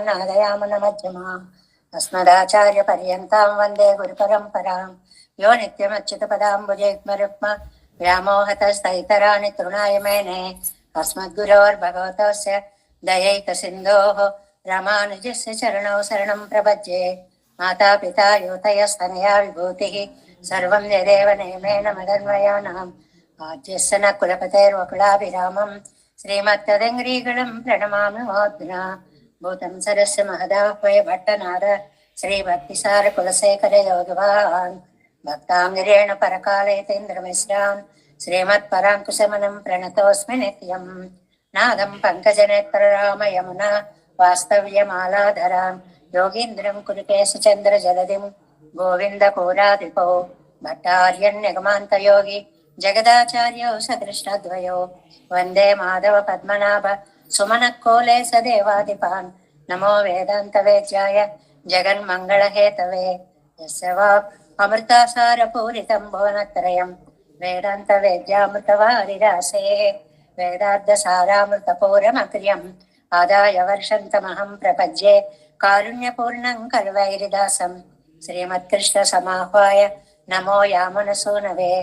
नादयामनमध्यमाम् अस्मदाचार्यपर्यन्तां वन्दे गुरुपरम्पराम् यो नित्यमच्युतपदाम्बुजयुग्मरुक्म व्यामोहतस्तैतराणि तृणाय मेने अस्मद्गुरोर्भगवतस्य दयैकसिन्धोः रामानुजस्य चरणौ शरणं प्रपद्ये मातापिता युवतयस्तनया विभूतिः सर्वं यदेव नियमेन मदन्वयानाम् आद्यस्य न कुलपतेर्वकुलाभिरामम् श्रीमत्तदङ्ग्रीगणं प्रणमामि मोद्ना भूतं सरस्य महदाह्वय भट्टनाद श्रीभक्तिसार कुलशेखर योगवान् भक्ताङ्गिरेण परकालयतेन्द्रमिश्रान् श्रीमत्पराङ्कुशमनं प्रणतोऽस्मि नित्यम् नादं पङ्कजनेत्रराम यमुना वास्तव्यमालाधरान् योगीन्द्रं कुरुकेशचन्द्रजलधिं गोविन्दकोराधिपो भट्टार्यण्यगमान्तयोगी जगदाचार्यो सकृष्णद्वयो वन्दे माधव पद्मनाभ सुमनक्कोले सदेवादिपान् नमो वेदान्तवेद्याय जगन्मङ्गलहेतवे यस्य वा अमृतासारपूरितं भुवनत्रयं वेदान्तवेद्यामृतवारिरासे वेदार्थसारामृतपूरमक्रियम् आदाय वर्षन्तमहं प्रपद्ये कारुण्यपूर्णं कल्वैरिदासं श्रीमत्कृष्णसमाह्वाय नमो यामनसूनवे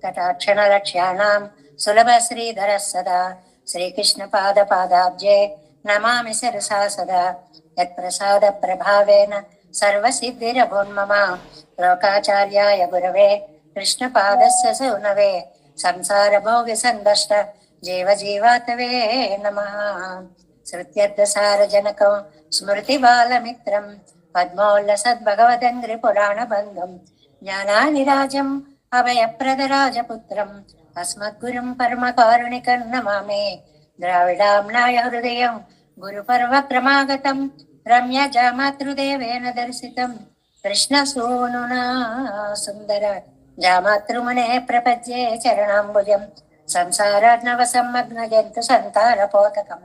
कटाक्षणलक्ष्याणां सुलभश्रीधरः सदा श्रीकृष्णपादपादाब्जे नमामि शिरसा सदा यत्प्रसादप्रभावेन सर्वसिद्धिरभून्मम लोकाचार्याय गुरवे कृष्णपादस्य सूनवे संसारभोगसन्दष्ट जीवजीवातवे नमः श्रुत्यर्थसारजनकं स्मृतिबालमित्रं पद्मोल्लसद्भगवदङ्घ्रिपुराणबन्धुं ज्ञानानिराजम् अभयप्रदराजपुत्रम् अस्मद्गुरुं परमकारुणिकं नमामि द्राविडाम्नाय हृदयं गुरुपर्वक्रमागतं रम्यजामातृदेवेन दर्शितं कृष्णसूनुना सुन्दर जामातृमुने प्रपद्ये चरणाम्बुजं संसारार्णवसम्मग्नजन्तु सन्तारपोतकं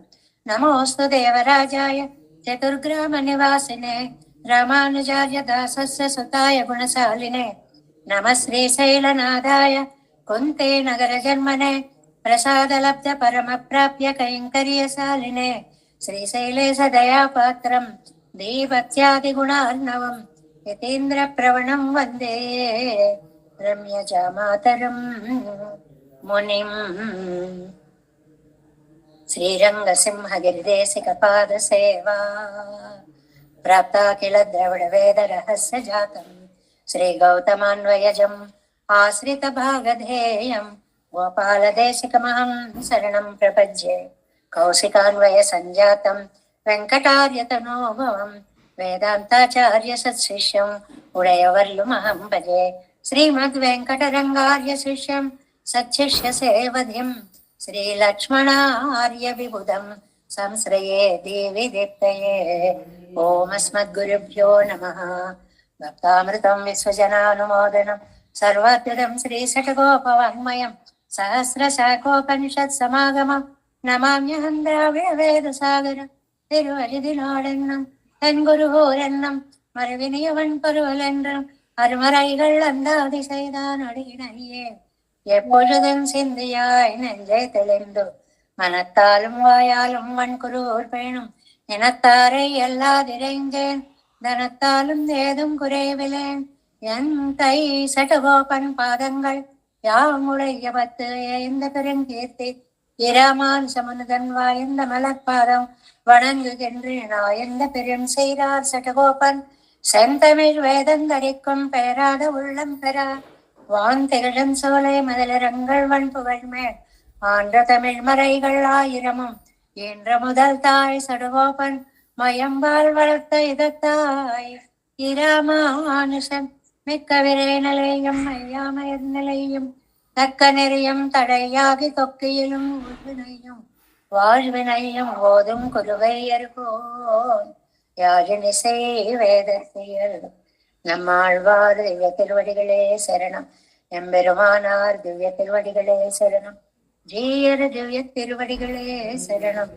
नमोऽस्तु देवराजाय चतुर्ग्रामनिवासिने रामानुजार्य दासस्य सुताय गुणशालिने नमः श्रीशैलनाथाय कुन्ते नगरजन्मने प्रसादलब्ध परमप्राप्य कैङ्कर्यशालिने श्रीशैले सदयापात्रं दीभक्त्यादिगुणार्णवं यतीन्द्रप्रवणं वन्दे रम्यजामातरं मुनिम् श्रीरङ्गसिंहगिरिदेशिकपादसेवा प्राप्ता किल द्रविडवेदरहस्यजातम् श्रीगौतमान्वयजम् आश्रितभागधेयं गोपालदेशिकमहं शरणं प्रपद्ये कौशिकान्वयसञ्जातं वेङ्कटार्यतनोभवं वेदान्ताचार्यसत्शिष्यं उडयवर्लुमहं भजे श्रीमद्वेङ्कटरङ्गार्यशिष्यं सच्छिष्यसेवधिं श्रीलक्ष्मणार्यविबुधं संश्रये देवि दीप्तये ॐ अस्मद्गुरुभ्यो नमः भक्तामृतं विश्वजनानुमोदनं सर्वाद्भुतं श्रीशतगोपवाङ्मयं सहस्रशाखोपनिषत्समागमं नमाम्यहं द्राविडवेदसागरं तिरुवरिदिनाडेन्नं तेन्गुरुहोरेन्नं மறுவினியவன் பருவலென்றும் அருமறைகள் அந்தாதி செய்தான் அடியினையே எப்பொழுதும் சிந்தியாய் நெஞ்சை தெளிந்து மனத்தாலும் வாயாலும் வன்குருவோர் பேணும் இனத்தாரை எல்லாதிரைஞ்சேன் தனத்தாலும் ஏதும் குறைவிலேன் என் தை சடகோபன் பாதங்கள் யாமுடைய பத்து இந்த பெருங்கீர்த்தி இராமான் சமனுதன் வாய்ந்த மலர்பாதம் வணங்குகின்றேன் எந்த பெரும் செய்தார் சடகோபன் செந்தமிழ் வேதந்தரிக்கும் பெயராத உள்ளம் பெறா வான் திகழும் சோலை மதிலரங்கள் வன்புகழ் மேல் ஆன்ற தமிழ் மறைகள் ஆயிரமும் என்ற முதல் தாய் சடகோபன் மயம்பால் வளர்த்த இதத்தாய் இராமானுஷன் மிக்க விரை நிலையும் ஐயாமயர் நிலையும் தக்க நெறியும் தடையாகி தொக்கியிலும் உள்வினையும் வாழ்வினையும் ஓதும் குருவை அருகோன் யாழினிசை வேதத்தியல் நம்மாழ்வார் திவ்ய திருவடிகளே சரணம் எம்பெருமானார் திவ்ய திருவடிகளே சரணம் ஜீயர் திவ்ய திருவடிகளே சரணம்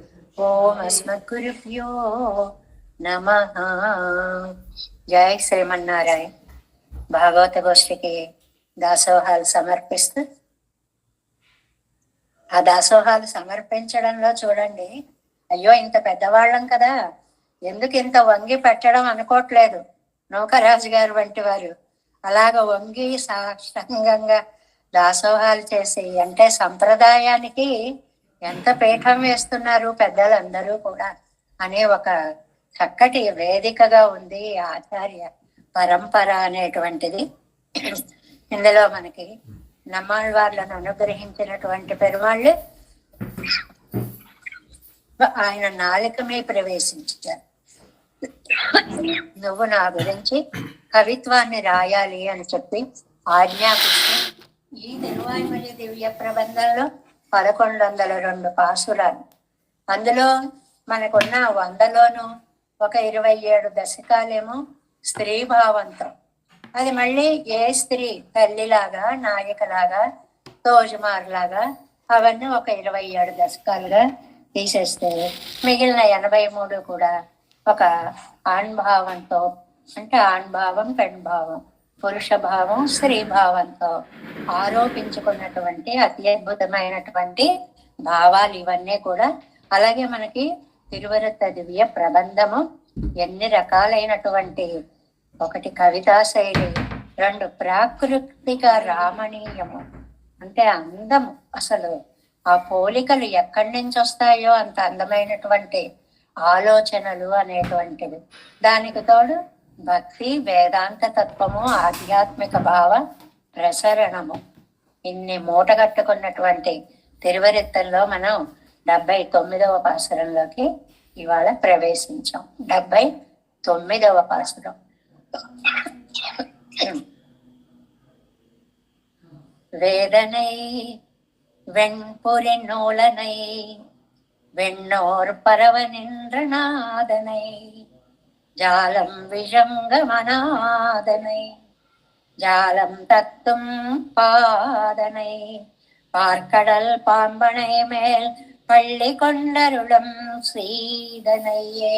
ஓம் அஸ்மத்குருப்யோ நமஹ జై శ్రీమన్నారాయణ. భాగవత గోష్ఠికి దాసోహాలు సమర్పిస్తూ ఆ దాసోహాలు సమర్పించడంలో చూడండి, అయ్యో ఇంత పెద్దవాళ్ళం కదా, ఎందుకు ఇంత వంగి పెట్టడం అనుకోవట్లేదు నౌకరాజు గారు వంటి వారు. అలాగ వంగి సాష్టంగంగా దాసోహాలు చేసి, అంటే సంప్రదాయానికి ఎంత పీఠం వేస్తున్నారు పెద్దలందరూ కూడా అనే ఒక చక్కటి వేదికగా ఉంది ఆచార్య పరంపర అనేటువంటిది. ఇందులో మనకి నమ్మాళ్ళవార్లను అనుగ్రహించినటువంటి పెరుమాళ్ళు ఆయన నాలుకమే ప్రవేశించారు. నువ్వు నా గురించి కవిత్వాన్ని రాయాలి అని చెప్పి ఆజ్ఞాపిస్తూ ఈ తిరువాయుమలి దివ్య ప్రబంధంలో 1102 పాసురాలు. అందులో మనకున్న 100లోనూ ఒక 27 దశకాలేమో స్త్రీభావంతో, అది మళ్ళీ ఏ స్త్రీ తల్లిలాగా, నాయకలాగా, తోజుమార్లాగా అవన్నీ ఒక 27 దశకాలుగా తీసేస్తే మిగిలిన 83 కూడా ఒక ఆణ్భావంతో, అంటే ఆణ్భావం, పెణ్భావం, పురుష భావం, స్త్రీ భావంతో ఆరోపించుకున్నటువంటి అతి అద్భుతమైనటువంటి భావాలు ఇవన్నీ కూడా. అలాగే మనకి తిరువరత్త దివ్య ప్రబంధము ఎన్ని రకాలైనటువంటి, ఒకటి కవితా శైలి, 2 ప్రాకృతిక రామణీయము, అంటే అందము, అసలు ఆ పోలికలు ఎక్కడి నుంచి వస్తాయో అంత అందమైనటువంటి ఆలోచనలు అనేటువంటివి. దానికి తోడు భక్తి, వేదాంత తత్వము, ఆధ్యాత్మిక భావ ప్రసరణము, ఇన్ని మూటగట్టుకున్నటువంటి తిరువరిత్తల్లో మనం 79వ పాసురంలోకి ఇవాళ ప్రవేశించాం. 79వ పాసురం. வேதனை வெண்பொறி நூலனை வெண்ணோர் பரவ நின்ற நாதனை ஜாலம் விஷங்கமநாதனை ஜாலம் தத்தும் பாதனை பார்க்கடல் பாம்பனை மேல் பள்ளி கொண்டருளும் சீதனையே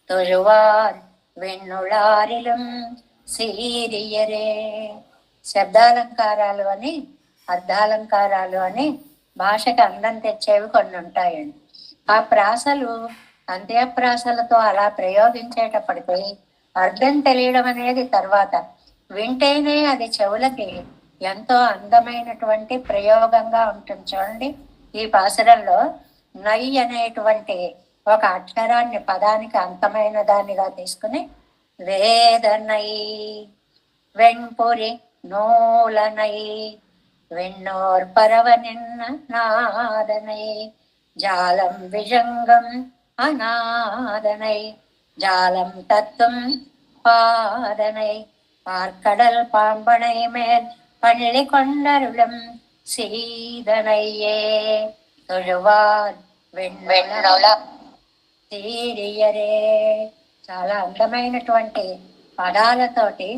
தொழுவார் వెన్నులారిలం సీరియరే. శబ్దాలంకారాలు అని, అర్ధాలంకారాలు అని భాషకు అందం తెచ్చేవి కొన్ని ఉంటాయండి. ఆ ప్రాసలు అంత్యప్రాసలతో అలా ప్రయోగించేటప్పటికీ అర్థం తెలియడం అనేది తర్వాత, వింటేనే అది చెవులకి ఎంతో అందమైనటువంటి ప్రయోగంగా ఉంటుంది. చూడండి, ఈ పాసురంలో నై అనేటువంటి ఒక అక్షరాన్ని పదానికి అంతమైన దానిగా తీసుకుని వేదనై, వెణ్పొరి నూలనై, వెన్నోర్ పరవ నిన్న నాదనై, జాలం విజంగం అనాదనై, జాలం తత్వం పాదనై, பார்க்கடல் பாம்பனை மேல் பள்ளி கொண்டருளும் சீதனையே தொழுவார் వెన్నెల తీరియరే. చాలా అందమైనటువంటి పదాలతోటి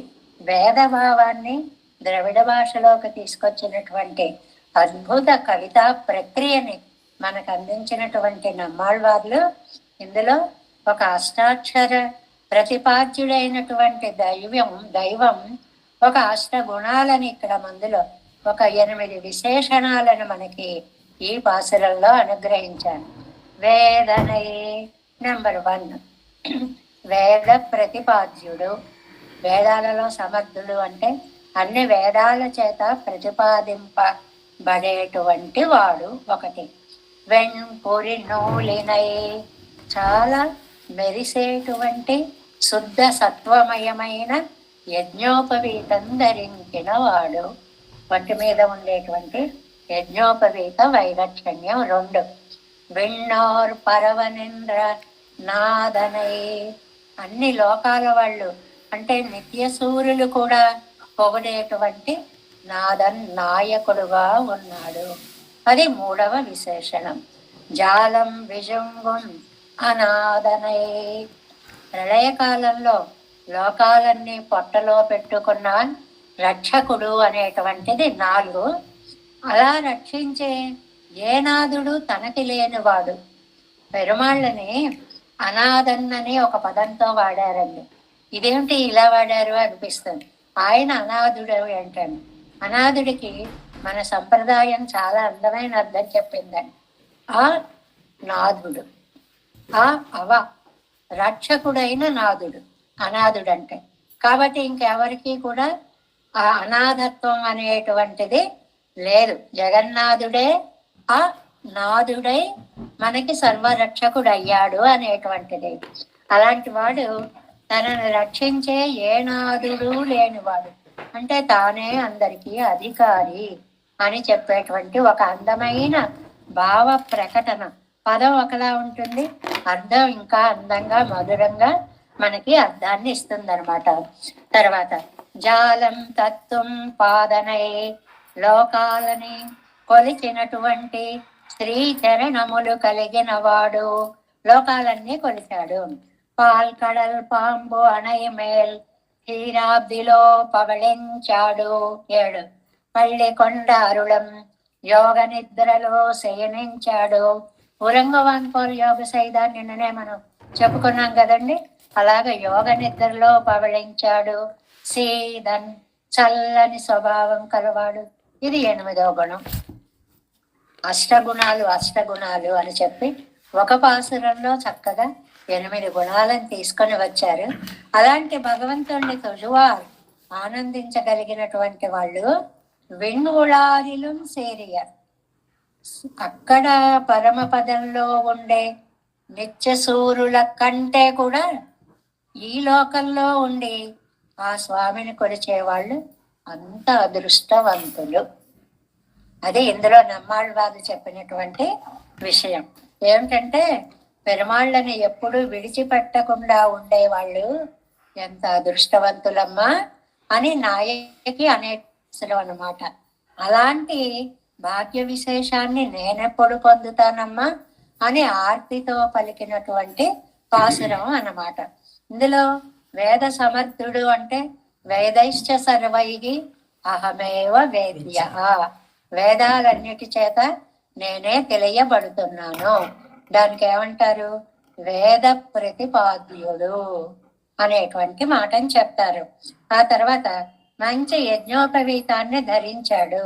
వేదభావాన్ని ద్రవిడ భాషలోకి తీసుకొచ్చినటువంటి అద్భుత కవితా ప్రక్రియని మనకు అందించినటువంటి నమ్మాళ్ళవార్లు ఇందులో ఒక అష్టాక్షర ప్రతిపాద్యుడైనటువంటి దైవం ఒక అష్టగుణాలని ఇక్కడ మందులో ఒక 8 విశేషణాలను మనకి ఈ పాసురంలో అనుగ్రహించాను. వేదనై నెంబర్ 1, వేద ప్రతిపాద్యుడు. వేదాలలో సమర్థుడు అంటే అన్ని వేదాల చేత ప్రతిపాదింపబడేటువంటి వాడు ఒకటి. వెణ్పొరి నూలినై, చాలా మెరిసేటువంటి శుద్ధ సత్వమయమైన యజ్ఞోపవీతం ధరించిన వాడు. వంటి మీద ఉండేటువంటి యజ్ఞోపవీత వైలక్షణ్యం 2. వెన్నోర్ పరవనింద్ర నాదనై, అన్ని లోకాల వాళ్ళు అంటే నిత్య సూర్యులు కూడా పొగిడేటువంటి నాదన్ నాయకుడుగా ఉన్నాడు. అది 3వ విశేషణం. జాలం విజంగుం అనాదనై, ప్రళయకాలంలో లోకాలన్నీ పొట్టలో పెట్టుకున్న రక్షకుడు అనేటువంటిది 4. అలా రక్షించే ఏ నాదుడు తనకి లేనివాడు. పెరుమాళ్ళని అనాథన్నని ఒక పదంతో వాడారండి. ఇదేమిటి ఇలా వాడారు అనిపిస్తుంది. ఆయన అనాథుడు ఏంటండి. అనాథుడికి మన సంప్రదాయం చాలా అందమైన అర్థం చెప్పిందండి. ఆ నాథుడు, ఆ అవ రక్షకుడైన నాథుడు, అనాథుడు అంటే. కాబట్టి ఇంకెవరికి కూడా ఆ అనాథత్వం అనేటువంటిది లేదు. జగన్నాథుడే ఆ నాథుడై మనకి సర్వరక్షకుడు అయ్యాడు అనేటువంటిది. అలాంటి వాడు తనను రక్షించే ఏ నాథుడు లేనివాడు, అంటే తానే అందరికీ అధికారి అని చెప్పేటువంటి ఒక అందమైన భావ ప్రకటన. పదం ఒకలా ఉంటుంది, అర్థం ఇంకా అందంగా మధురంగా మనకి అర్థాన్ని ఇస్తుంది అనమాట. తర్వాత జాలం తత్వం పాదనై, లోకాలని కొలిచినటువంటి శ్రీ చరణములు కలిగిన వాడు లోకాలన్నీ కొలిచాడు. పాల్కడల్ పాంబు అణై మేల్ క్షీరాబ్దిలో పవళించాడు. 7 పళ్ళి కొండ అరుళం యోగ నిద్రలో శయనించాడు. ఉరంగవాన్పోర్ యోగ సైదాన్ని నిన్ననే మనం చెప్పుకున్నాం కదండి. అలాగ యోగ నిద్రలో పవళించాడు. సీదన్ చల్లని స్వభావం కలవాడు. ఇది 8వ గుణం. అష్టగుణాలు అని చెప్పి ఒక పాసురంలో చక్కగా 8 గుణాలను తీసుకొని వచ్చారు. అలాంటి భగవంతుణ్ణి తుజువా ఆనందించగలిగినటువంటి వాళ్ళు విణ్వుళారిலும் సేరియ, అక్కడ పరమపదంలో ఉండే నిత్య సూరుల కంటే కూడా ఈ లోకంలో ఉండి ఆ స్వామిని కొలిచేవాళ్ళు అంత అదృష్టవంతులు. అదే ఇందులో నమ్మాళ్ళవారు చెప్పినటువంటి విషయం ఏమిటంటే, పెరుమాళ్ళని ఎప్పుడు విడిచిపెట్టకుండా ఉండేవాళ్ళు ఎంత అదృష్టవంతులమ్మా అని నాయకి అనేసలు అన్నమాట. అలాంటి భాగ్య విశేషాన్ని నేనెప్పుడు పొందుతానమ్మా అని ఆర్తితో పలికినటువంటి పాసురం అన్నమాట. ఇందులో వేద సమర్థుడు అంటే వేదైశ్చ సర్వైహి అహమేవ వేద్య, వేదాలన్నిటి చేత నేనే తెలియబడుతున్నాను. దానికి ఏమంటారు? వేద ప్రతిపాద్యుడు అనేటువంటి మాటని చెప్తారు. ఆ తర్వాత మంచి యజ్ఞోపవీతాన్ని ధరించాడు.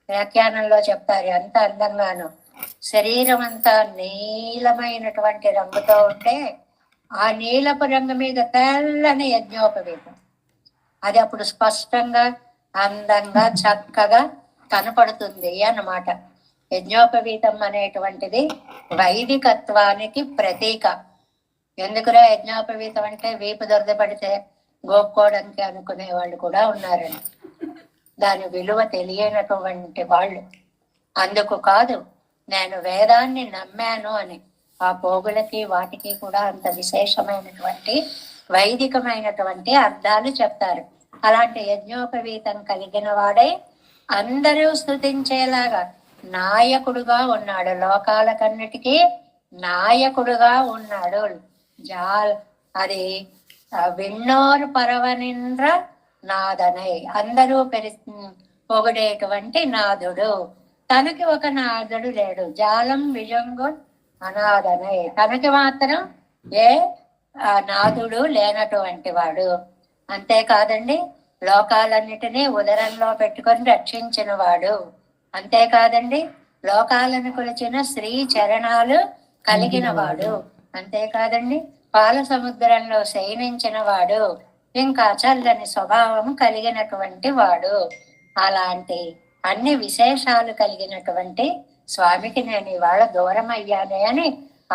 వ్యాఖ్యానంలో చెప్తారు ఎంత అందంగాను. శరీరం అంతా నీలమైనటువంటి రంగుతో ఉంటే ఆ నీలపు రంగు మీద తెల్లని యజ్ఞోపవీతం, అది అప్పుడు స్పష్టంగా అందంగా చక్కగా కనపడుతుంది అన్నమాట. యజ్ఞోపవీతం అనేటువంటిది వైదికత్వానికి ప్రతీక. ఎందుకురా యజ్ఞోపవీతం అంటే వీపు దొరదపడితే గోక్కోవడానికి అనుకునే వాళ్ళు కూడా ఉన్నారని, దాని విలువ తెలియనటువంటి వాళ్ళు. అందుకు కాదు, నేను వేదాన్ని నమ్మాను అని ఆ పోగులకి వాటికి కూడా అంత విశేషమైనటువంటి వైదికమైనటువంటి అర్థాలు చెప్తారు. అలాంటి యజ్ఞోపవీతం కలిగిన వాడే అందరూ స్తుతించేలాగా నాయకుడుగా ఉన్నాడు. లోకాలకన్నిటికీ నాయకుడుగా ఉన్నాడు. అది విన్నోరు పరవనింద్ర నాదనై, అందరూ పొగిడేటువంటి నాదుడు. తనకి ఒక నాదుడు లేడు. జాలం విజంగు అనాథనై, తనకి మాత్రం ఏ నాదుడు లేనటువంటి వాడు. అంతేకాదండి, లోకాలన్నిటినీ ఉదరంలో పెట్టుకొని రక్షించిన వాడు. అంతేకాదండి, లోకాలను కొలిచిన శ్రీ చరణాలు కలిగిన వాడు. అంతేకాదండి, పాల సముద్రంలో శయనించిన వాడు. ఇంకా చల్లని స్వభావం కలిగినటువంటి వాడు. అలాంటి అన్ని విశేషాలు కలిగినటువంటి స్వామికి నేను ఇవాళ దూరం అయ్యానే అని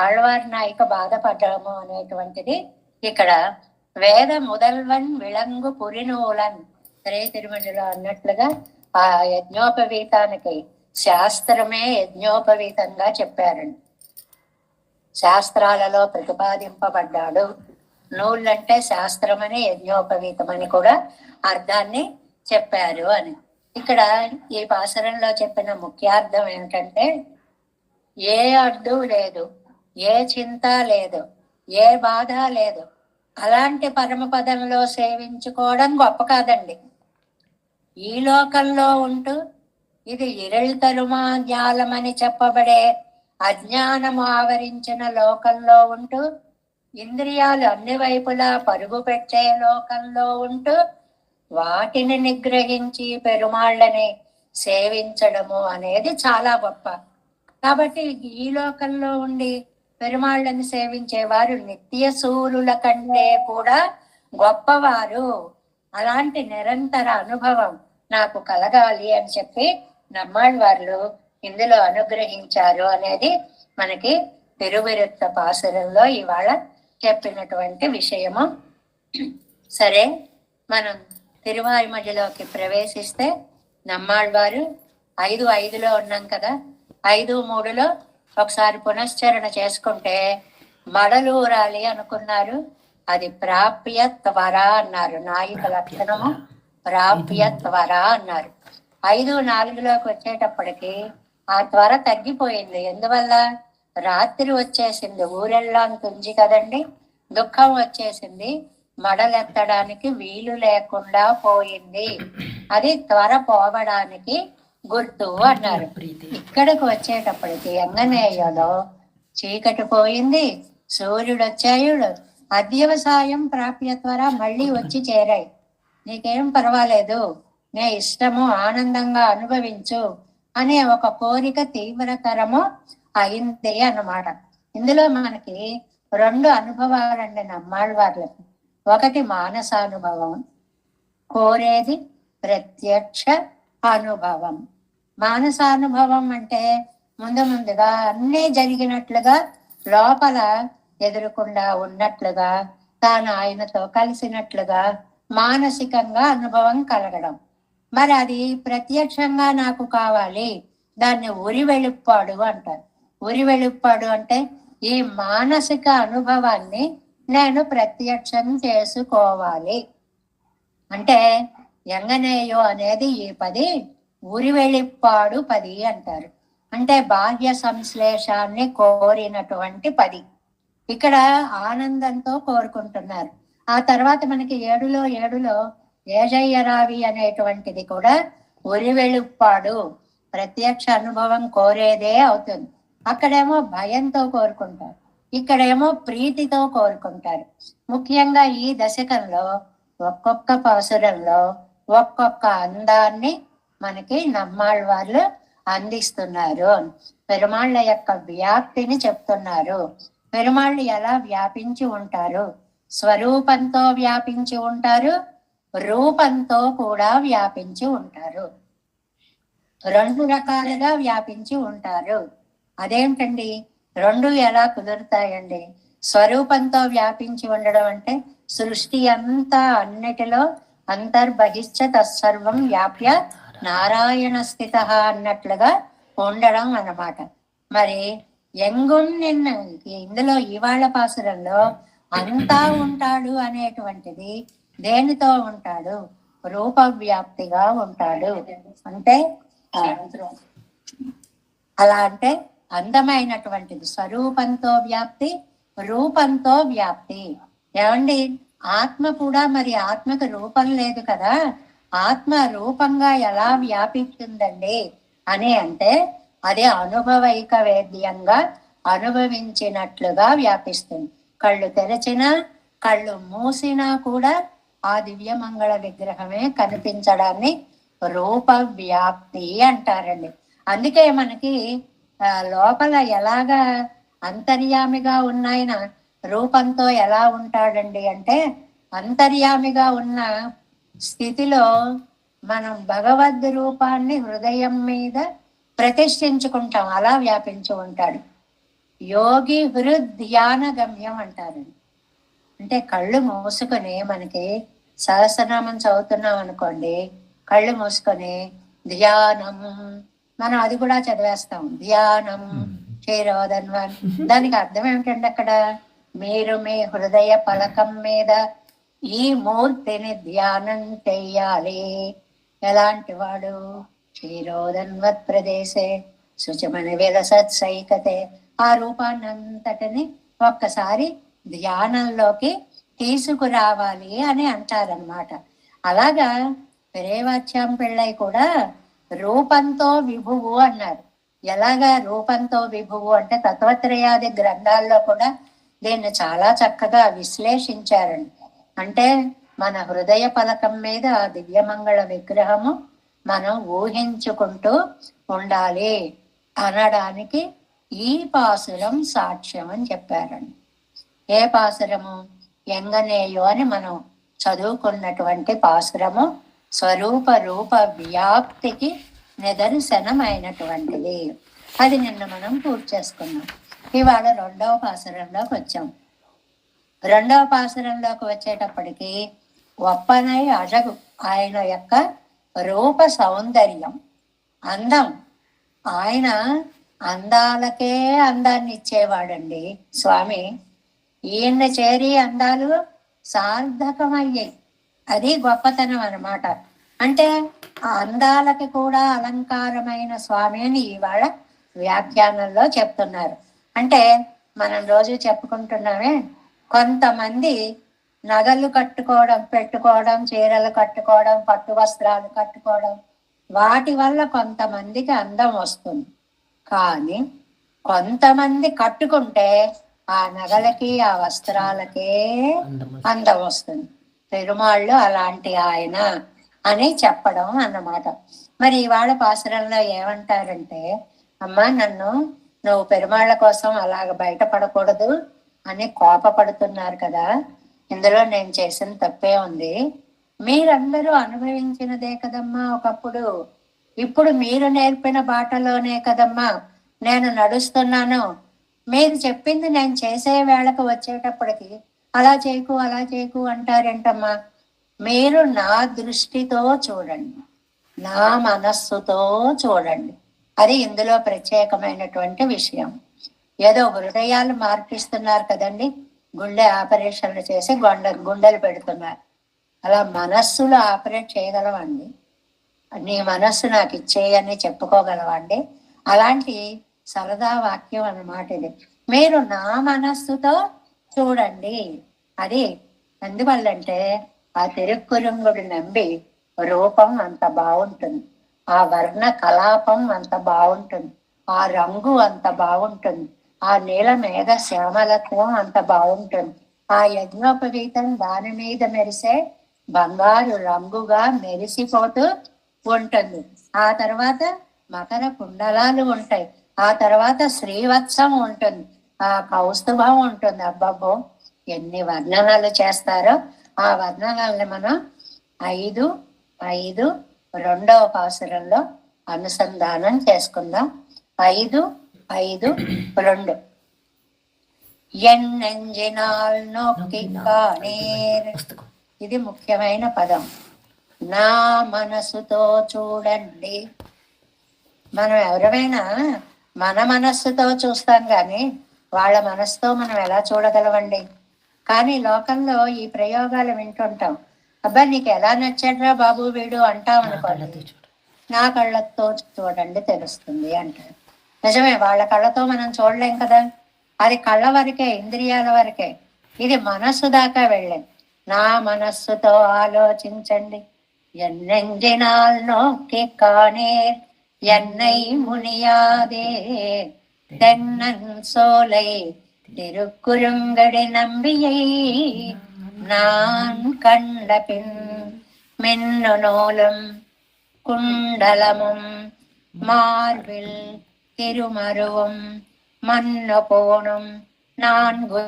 ఆళ్వారి నాయక బాధపడ్డాము అనేటువంటిది ఇక్కడ వేద ముదల్వన్ విళంగు పురినూలన్ శ్రీ తిరుమలలో అన్నట్లుగా ఆ యజ్ఞోపవీతానికి శాస్త్రమే యజ్ఞోపవీతంగా చెప్పారండి. శాస్త్రాలలో ప్రతిపాదింపబడ్డాడు. నూళ్ళంటే శాస్త్రమని యజ్ఞోపవీతమని కూడా అర్థాన్ని చెప్పారు అని. ఇక్కడ ఈ పాసరంలో చెప్పిన ముఖ్యార్థం ఏమిటంటే, ఏ అడ్డు లేదు, ఏ చింత లేదు, ఏ బాధ లేదు. అలాంటి పరమపదంలో సేవించుకోవడం గొప్ప కాదండి. ఈ లోకంలో ఉంటూ ఇది ఇరళ్తరుమా జ్ఞాలమని చెప్పబడే అజ్ఞానము ఆవరించిన లోకంలో ఉంటూ, ఇంద్రియాలు అన్ని వైపులా పరుగు పెట్టే లోకంలో ఉంటూ వాటిని నిగ్రహించి పెరుమాళ్ళని సేవించడము అనేది చాలా గొప్ప. కాబట్టి ఈ లోకంలో ఉండి పెరుమాళ్ళని సేవించేవారు నిత్య సూరుల కంటే కూడా గొప్పవారు. అలాంటి నిరంతర అనుభవం నాకు కలగాలి అని చెప్పి నమ్మాళ్ళవార్లు ఇందులో అనుగ్రహించారు అనేది మనకి తిరువిరుత్త పాసురంలో ఇవాళ చెప్పినటువంటి విషయము. సరే, మనం తిరువాయిమడిలోకి ప్రవేశిస్తే నమ్మాళ్ళవారు 5:5లో ఉన్నాం కదా, 5:3లో ఒకసారి పునశ్చరణ చేసుకుంటే మడలూరాలి అనుకున్నారు, అది ప్రాప్య త్వర అన్నారు. నాయిక లక్షణము ప్రాప్య త్వర అన్నారు. 5:4లోకి వచ్చేటప్పటికి ఆ త్వర తగ్గిపోయింది. ఎందువల్ల? రాత్రి వచ్చేసింది, ఊరెల్లా తుంచి కదండి, దుఃఖం వచ్చేసింది, మడలెత్తడానికి వీలు లేకుండా పోయింది. అది త్వర పోవడానికి గుర్తు అన్నారు. ఇక్కడికి వచ్చేటప్పటికి అంగనేయలో చీకటి పోయింది, సూర్యుడు వచ్చాయుడు, అధ్యవసాయం ప్రాప్య త్వర మళ్ళీ వచ్చి చేరాయి. నీకేం పర్వాలేదు, నే ఇష్టము, ఆనందంగా అనుభవించు అనే ఒక కోరిక తీవ్రతరము అయింది అన్నమాట. ఇందులో మనకి 2 అనుభవాలండి నమ్మాళ్ళవార్లకి. ఒకటి మానసానుభవం, కోరేది ప్రత్యక్ష అనుభవం. మానసానుభవం అంటే ముందుగా అన్నీ జరిగినట్లుగా, లోపల ఎదురుకుండా ఉన్నట్లుగా, తాను ఆయనతో కలిసినట్లుగా మానసికంగా అనుభవం కలగడం. మరి అది ప్రత్యక్షంగా నాకు కావాలి, దాన్ని ఉరి వెలుప్పాడు అంటారు. ఉరి వెలుప్పాడు అంటే ఈ మానసిక అనుభవాన్ని నేను ప్రత్యక్షం చేసుకోవాలి అంటే ఎంగనేయో అనేది ఈ 10 ఉరి వెలిప్పాడు 10 అంటారు. అంటే బాహ్య సంశ్లేషాన్ని కోరినటువంటి 10 ఇక్కడ ఆనందంతో కోరుకుంటున్నారు. ఆ తర్వాత మనకి 7లో ఏజయ్యరావి అనేటువంటిది కూడా ఉరి వెలుప్పాడు, ప్రత్యక్ష అనుభవం కోరేదే అవుతుంది. అక్కడేమో భయంతో కోరుకుంటారు, ఇక్కడేమో ప్రీతితో కోరుకుంటారు. ముఖ్యంగా ఈ దశకంలో ఒక్కొక్క పాసురంలో ఒక్కొక్క అందాన్ని మనకి నమ్మాళ్ళవార్లు అందిస్తున్నారు. పెరుమాళ్ళ యొక్క వ్యాప్తిని చెప్తున్నారు. పెరుమాళ్ళు ఎలా వ్యాపించి ఉంటారు? స్వరూపంతో వ్యాపించి ఉంటారు, రూపంతో కూడా వ్యాపించి ఉంటారు. 2 రకాలుగా వ్యాపించి ఉంటారు. అదేంటండి 2 ఎలా కుదురుతాయండి? స్వరూపంతో వ్యాపించి ఉండడం అంటే సృష్టి అంతా అన్నిటిలో అంతర్బహిశ్చ తత్సర్వం వ్యాప్య నారాయణ స్థిత అన్నట్లుగా ఉండడం అన్నమాట. మరి నిన్న ఇందులో ఇవాళ పాసురంలో అంతా ఉంటాడు అనేటువంటిది దేనితో ఉంటాడు? రూప వ్యాప్తిగా ఉంటాడు. అంటే అలా అంటే అందమైనటువంటిది స్వరూపంతో వ్యాప్తి, రూపంతో వ్యాప్తి. ఏమండి, ఆత్మ కూడా మరి ఆత్మకు రూపం లేదు కదా, ఆత్మ రూపంగా ఎలా వ్యాపిస్తుందండి అని అంటే అది అనుభవైక వేద్యంగా అనుభవించినట్లుగా వ్యాపిస్తుంది. కళ్ళు తెరచినా కళ్ళు మూసినా కూడా ఆ దివ్యమంగళ విగ్రహమే కనిపించడాన్ని రూప వ్యాప్తి అంటారండి. అందుకే మనకి లోపల ఎలాగా అంతర్యామిగా ఉన్నాయన రూపంతో ఎలా ఉంటాడండి అంటే అంతర్యామిగా ఉన్న స్థితిలో మనం భగవద్ రూపాన్ని హృదయం మీద ప్రతిష్ఠించుకుంటాం, అలా వ్యాపించి ఉంటాడు. యోగి హృద్ధ్యాన గమ్యం అంటారండి. అంటే కళ్ళు మూసుకొని మనకి సహస్రనామం చదువుతున్నాం అనుకోండి, కళ్ళు మూసుకొని ధ్యానం, మనం అది కూడా చదివేస్తాం, ధ్యానం క్షీరోదన్వన్. దానికి అర్థం ఏమిటండి? అక్కడ మీరు మీ హృదయ పలకం మీద ఈ మూర్తిని ధ్యానం చెయ్యాలి. ఎలాంటి వాడు? క్షీరోదన్వత్ ప్రదేశే శుచమని విలసత్సైకతే. ఆ రూపాన్నంతటిని ఒక్కసారి ధ్యానంలోకి తీసుకురావాలి అని అంటారనమాట. అలాగా పెరేవాచ్యాం పిళ్ళై కూడా రూపంతో విభువు అన్నారు. ఎలాగా రూపంతో విభువు అంటే తత్వత్రయాది గ్రంథాల్లో కూడా దీన్ని చాలా చక్కగా విశ్లేషించారండి. అంటే మన హృదయ పలకం మీద ఆ దివ్యమంగళ విగ్రహము మనం ఊహించుకుంటూ ఉండాలి అనడానికి ఈ పాసురం సాక్ష్యం అని చెప్పారండి. ఏ పాసురము? ఎంగనేయు అని మనం చదువుకున్నటువంటి పాసురము స్వరూప రూప వ్యాప్తికి నిదర్శనమైనటువంటిది. అది నిన్న మనం పూర్తి చేసుకున్నాం. ఇవాళ రెండవ పాసురంలోకి వచ్చాం. రెండవ పాసురంలోకి వచ్చేటప్పటికి ఒప్పనై అజగు ఆయన యొక్క రూప సౌందర్యం, అందం. ఆయన అందాలకే అందాన్ని ఇచ్చేవాడండి స్వామి. ఈయన చేరి అందాలు సార్థకమయ్యాయి. అది గొప్పతనం అన్నమాట. అంటే ఆ అందాలకి కూడా అలంకారమైన స్వామి అని ఇవాళ వ్యాఖ్యానంలో చెప్తున్నారు. అంటే మనం రోజు చెప్పుకుంటున్నామే, కొంతమంది నగలు కట్టుకోవడం, పెట్టుకోవడం, చీరలు కట్టుకోవడం, పట్టు వస్త్రాలు కట్టుకోవడం, వాటి వల్ల కొంతమందికి అందం వస్తుంది. కానీ కొంతమంది కట్టుకుంటే ఆ నగలకి ఆ వస్త్రాలకే అందం వస్తుంది. పెరుమాళ్ళు అలాంటి ఆయన అని చెప్పడం అన్నమాట. మరి ఇవాళ పాసురంలో ఏమంటారంటే, అమ్మా నువ్వు పెరుమాళ్ళ కోసం అలాగ బయటపడకూడదు అని కోపపడుతున్నారు కదా, ఇందులో నేను చేసిన తప్పే ఉంది. మీరందరూ అనుభవించినదే కదమ్మా ఒకప్పుడు. ఇప్పుడు మీరు నేర్పిన బాటలోనే కదమ్మా నేను నడుస్తున్నాను. మీరు చెప్పింది నేను చేసే వేళకు వచ్చేటప్పటికి అలా చేయకు అలా చేయకు అంటారేంటమ్మా? మీరు నా దృష్టితో చూడండి, నా మనస్సుతో చూడండి. అది ఇందులో ప్రత్యేకమైనటువంటి విషయం. ఏదో హృదయాలు మార్పిస్తున్నారు కదండి, గుండె ఆపరేషన్లు చేసి గుండెలు పెడుతున్నారు. అలా మనస్సులు ఆపరేట్ చేయగలవండి? నీ మనస్సు నాకు ఇచ్చేయని చెప్పుకోగలవండి? అలాంటి సరదా వాక్యం అన్నమాట ఇది. మీరు నా మనస్సుతో చూడండి. అది ఎందువల్లంటే ఆ తిరుక్కురుంగుడి నంబి రూపం అంత బాగుంటుంది, ఆ వర్ణ కలాపం అంత బాగుంటుంది, ఆ రంగు అంత బాగుంటుంది, ఆ నీల మేఘ శ్యామలత్వం అంత బాగుంటుంది, ఆ యజ్ఞోపవీతం దాని మీద మెరిసే బంగారు రంగుగా మెరిసిపోతూ ఉంటుంది. ఆ తర్వాత మకర కుండలాలు ఉంటాయి, ఆ తర్వాత శ్రీవత్సం ఉంటుంది, ఆ కౌస్తుభం ఉంటుంది. అబ్బబ్బో ఎన్ని వర్ణనలు చేస్తారో ఆ వర్ణనల్ని మనం 5:5 రెండవ పాసురంలో అనుసంధానం చేసుకుందాం. 5:5:2 ఎన్నెంజినాల్ నొక్కి కానేర్. ఇది ముఖ్యమైన పదం. నా మనసుతో చూడండి. మనం ఎవరైనా మన మనస్సుతో చూస్తాం కానీ వాళ్ళ మనస్సుతో మనం ఎలా చూడగలవండి? కానీ లోకంలో ఈ ప్రయోగాలు వింటుంటాం. అబ్బా నీకు ఎలా నచ్చాడ్రా బాబు వీడు అంటాం అనుకోండి, నా కళ్ళతో చూడండి తెలుస్తుంది అంటారు. నిజమే, వాళ్ళ కళ్ళతో మనం చూడలేం కదా, అది కళ్ళ వరకే, ఇంద్రియాల వరకే. ఇది మనస్సు దాకా వెళ్ళేది. నా మనస్సుతో ఆలోచించండి. ఎన్నెంజినాల్ నోకి కానే ఎన్నై మునియాదే தென்னன் சோலை திருக்குறுங்கடி நம்பியை நான் கண்ட பின் மின்னு நூலும் குண்டலமும் மார்பில் திருமருவும் மன்னு போனும் நான்கு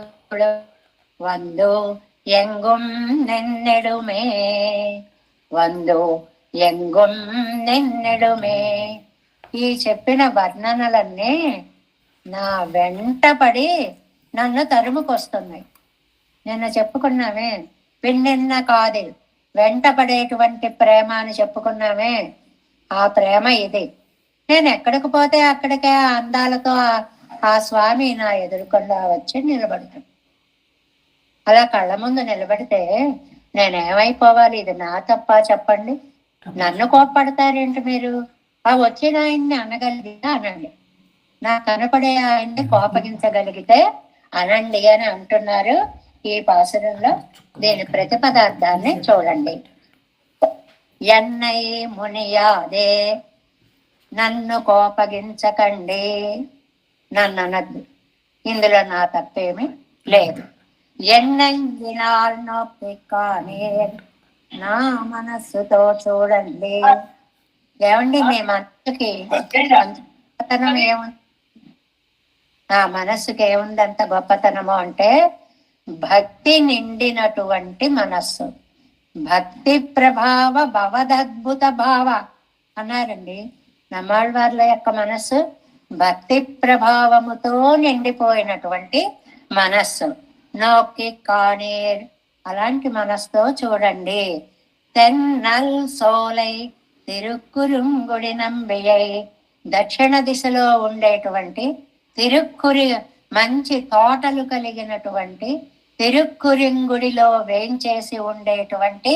వందో ఎంగుం నిన్నెడుమే, వందో ఎంగుం నిన్నెడుమే. ఈ చెప్పిన వర్ణనలన్నీ నా వెంటపడి నన్ను తరుముకొస్తున్నాయి. నిన్న చెప్పుకున్నామే పిన్నెన్న కాదు వెంటపడేటువంటి ప్రేమ అని చెప్పుకున్నామే. ఆ ప్రేమ ఇది. నేను ఎక్కడికి పోతే అక్కడికే ఆ అందాలతో ఆ స్వామి నా ఎదురుకుండా వచ్చి నిలబడతాను. అలా కళ్ళ ముందు నిలబడితే నేనేమైపోవాలి? ఇది నా తప్ప చెప్పండి? నన్ను కోప్పడతారేంటి మీరు? ఆ వచ్చిన ఆయన్ని అనగలిగితే అనండి, నా కనపడే ఆయన్ని కోపగించగలిగితే అనండి అని అంటున్నారు ఈ పాసురంలో. దీని ప్రతిపదార్థాన్ని చూడండి. ఎన్నై మునియాదే, నన్ను కోపగించకండి. నన్ను అనద్దు, ఇందులో నా తప్పేమి లేదు. ఎన్నైనాల్ నొప్పి కానీ నా మనస్సుతో చూడండి. ఏమండి మీ మనసుకి ఏముంది? ఆ మనస్సుకి ఏముందంత గొప్పతనము అంటే భక్తి నిండినటువంటి మనస్సు. భక్తి ప్రభావ భవదద్భుత భావ అన్నారండి. నమ్మాళ్ళవార్ల యొక్క మనస్సు భక్తి ప్రభావముతో నిండిపోయినటువంటి మనస్సు. నోకి కానీర్ అలాంటి మనస్సుతో చూడండి. తెన్నల్ సోలై తిరుక్కురుంగుడి నంబియై దక్షిణ దిశలో ఉండేటువంటి తిరుక్కురి మంచి తోటలు కలిగినటువంటి తిరుక్కురింగుడిలో వేంచేసి ఉండేటువంటి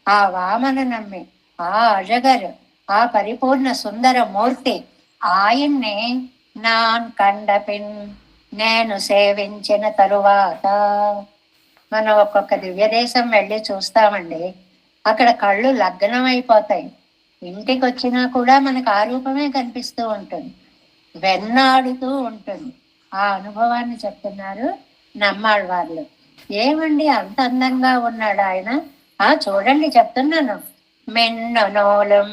ఆ వామన నమ్మి ఆ అజగర్ ఆ పరిపూర్ణ సుందర మూర్తి ఆయన్ని నాన్ కండపిన్ నేను సేవించిన తరువాత మనం ఒక్కొక్క దివ్య దేశం వెళ్ళి చూస్తామండి. అక్కడ కళ్ళు లగ్నం అయిపోతాయి. ఇంటికి వచ్చినా కూడా మనకు ఆ రూపమే కనిపిస్తూ ఉంటుంది, వెన్నాడుతూ ఉంటుంది. ఆ అనుభవాన్ని చెప్తున్నారు నమ్మాళ్ళవార్లు. ఏమండి అంత అందంగా ఉన్నాడు ఆయన? చూడండి చెప్తున్నాను. మెన్ననోలం